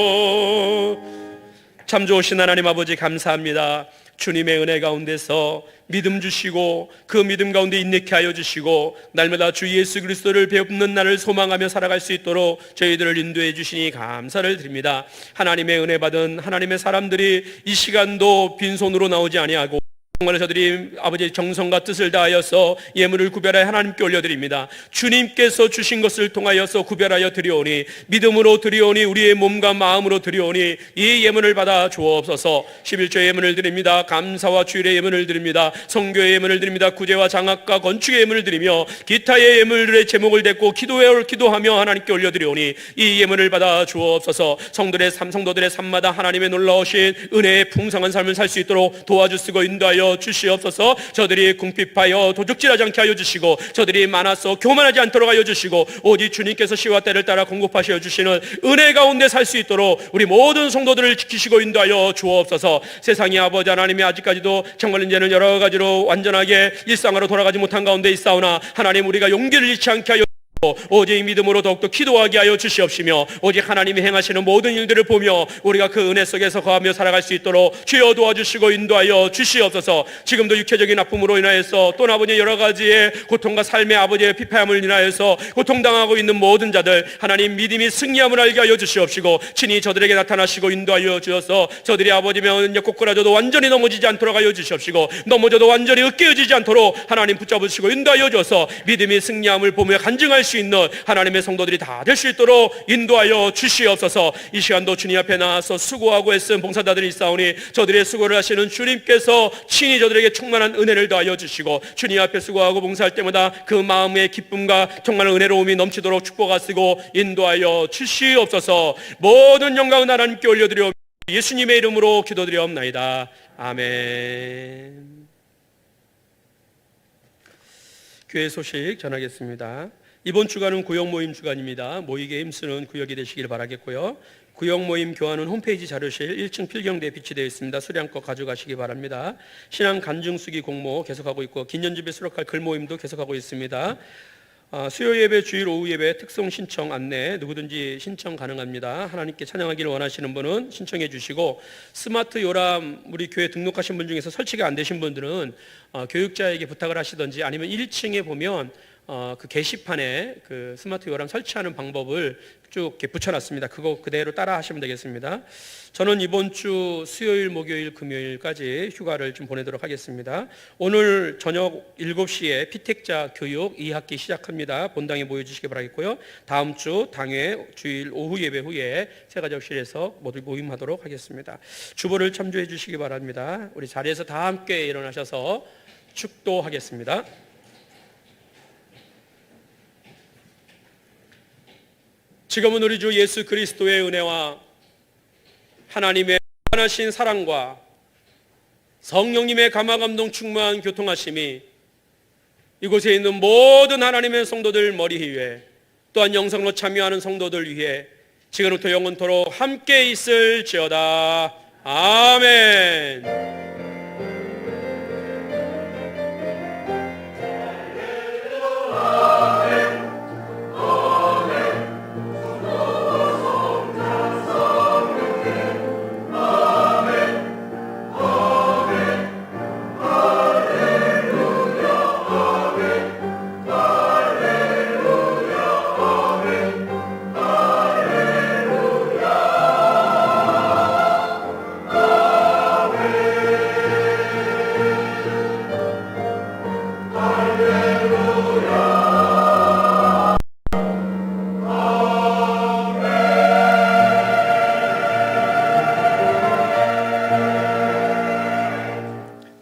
없어도. 참 좋으신 하나님 아버지 감사합니다. 주님의 은혜 가운데서 믿음 주시고 그 믿음 가운데 인내케 하여 주시고 날마다 주 예수 그리스도를 배우는 날을 소망하며 살아갈 수 있도록 저희들을 인도해 주시니 감사를 드립니다. 하나님의 은혜 받은 하나님의 사람들이 이 시간도 빈손으로 나오지 아니하고 정말 저들이 아버지의 정성과 뜻을 다하여서 예물을 구별하여 하나님께 올려드립니다. 주님께서 주신 것을 통하여서 구별하여 드리오니 믿음으로 드리오니 우리의 몸과 마음으로 드리오니 이 예물을 받아 주옵소서. 11조의 예물을 드립니다. 감사와 주일의 예물을 드립니다. 성교의 예물을 드립니다. 구제와 장학과 건축의 예물을 드리며 기타의 예물들의 제목을 댔고 기도하며 하나님께 올려드리오니 이 예물을 받아 주옵소서. 성도들의 삶마다 하나님의 놀라우신 은혜의 풍성한 삶을 살 수 있도록 도와주시고 인도하여 주시옵소서. 저들이 궁핍하여 도둑질하지 않게 하여 주시고 저들이 많아서 교만하지 않도록 하여 주시고 오직 주님께서 시와 때를 따라 공급하셔 주시는 은혜 가운데 살 수 있도록 우리 모든 성도들을 지키시고 인도하여 주옵소서. 세상의 아버지 하나님이 아직까지도 정말 이제는 여러 가지로 완전하게 일상으로 돌아가지 못한 가운데 있사오나 하나님 우리가 용기를 잃지 않게 하여 오직 믿음으로 더욱더 기도하게 하여 주시옵시며 오직 하나님이 행하시는 모든 일들을 보며 우리가 그 은혜 속에서 거하며 살아갈 수 있도록 주여 도와주시고 인도하여 주시옵소서. 지금도 육체적인 아픔으로 인하여서 또 아버지의 여러 가지의 고통과 삶의 아버지의 피폐함을 인하여서 고통당하고 있는 모든 자들 하나님 믿음이 승리함을 알게 하여 주시옵시고 친히 저들에게 나타나시고 인도하여 주셔서 저들이 아버지면 꼬꾸라져도 완전히 넘어지지 않도록 하여 주시옵시고 넘어져도 완전히 으깨어지지 않도록 하나님 붙잡으시고 인도하여 주셔서 믿음이 승리함을 보며 간증할 수 있는 하나님의 성도들이 다 될 수 있도록 인도하여 주시옵소서. 이 시간도 주님 앞에 나와서 수고하고 애쓴 봉사자들이 있사오니 저들의 수고를 하시는 주님께서 친히 저들에게 충만한 은혜를 더하여 주시고 주님 앞에 수고하고 봉사할 때마다 그 마음의 기쁨과 정말 은혜로움이 넘치도록 축복하시고 인도하여 주시옵소서. 모든 영광은 하나님께 올려드려 예수님의 이름으로 기도드리옵나이다. 아멘. 교회 소식 전하겠습니다. 이번 주간은 구역 모임 주간입니다. 모이게 힘쓰는 구역이 되시길 바라겠고요. 구역 모임 교환은 홈페이지 자료실 1층 필경대에 비치되어 있습니다. 수량껏 가져가시기 바랍니다. 신앙 간증수기 공모 계속하고 있고 긴년집에 수록할 글 모임도 계속하고 있습니다. 수요 예배, 주일 오후 예배 특송 신청 안내 누구든지 신청 가능합니다. 하나님께 찬양하기를 원하시는 분은 신청해 주시고, 스마트 요람 우리 교회 등록하신 분 중에서 설치가 안 되신 분들은 교육자에게 부탁을 하시든지, 아니면 1층에 보면 그 게시판에 그 스마트 요람 설치하는 방법을 쭉 이렇게 붙여놨습니다. 그거 그대로 따라 하시면 되겠습니다. 저는 이번 주 수요일, 목요일, 금요일까지 휴가를 좀 보내도록 하겠습니다. 오늘 저녁 7시에 피택자 교육 2학기 시작합니다. 본당에 모여주시기 바라겠고요. 다음 주 당회 주일 오후 예배 후에 새가족실에서 모두 모임하도록 하겠습니다. 주보를 참조해 주시기 바랍니다. 우리 자리에서 다 함께 일어나셔서 축도하겠습니다. 지금은 우리 주 예수 그리스도의 은혜와 하나님의 무한하신 사랑과 성령님의 감화감동 충만한 교통하심이 이곳에 있는 모든 하나님의 성도들 머리 위에, 또한 영상으로 참여하는 성도들 위해 지금부터 영원토록 함께 있을지어다. 아멘.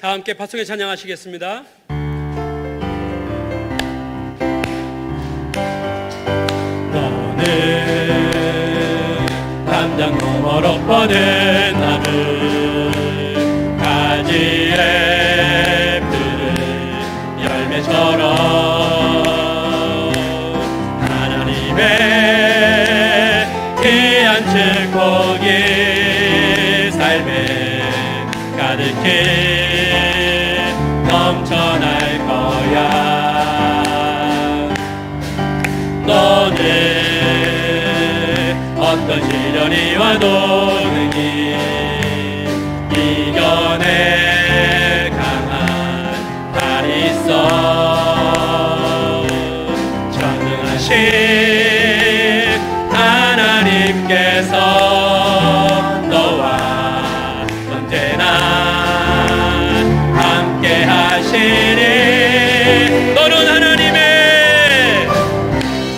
다 함께 파송에 찬양하시겠습니다. 너는 담장 너머로 뻗은 나무, 가지에 푸른 열매처럼 하나님의 귀한 축복이 삶에 가득히 넘쳐날 거야. 너는 어떤 시련이 와도 능히 이겨낼 강한 팔이 있어. 전능하신 하나님께서 너와 언제나 하시니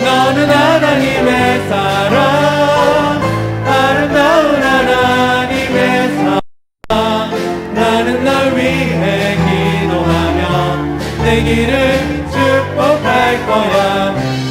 너는 하나님의 사랑, 아름다운 하나님의 사랑. 나는 널 위해 기도하며 내 길을 축복할 거야.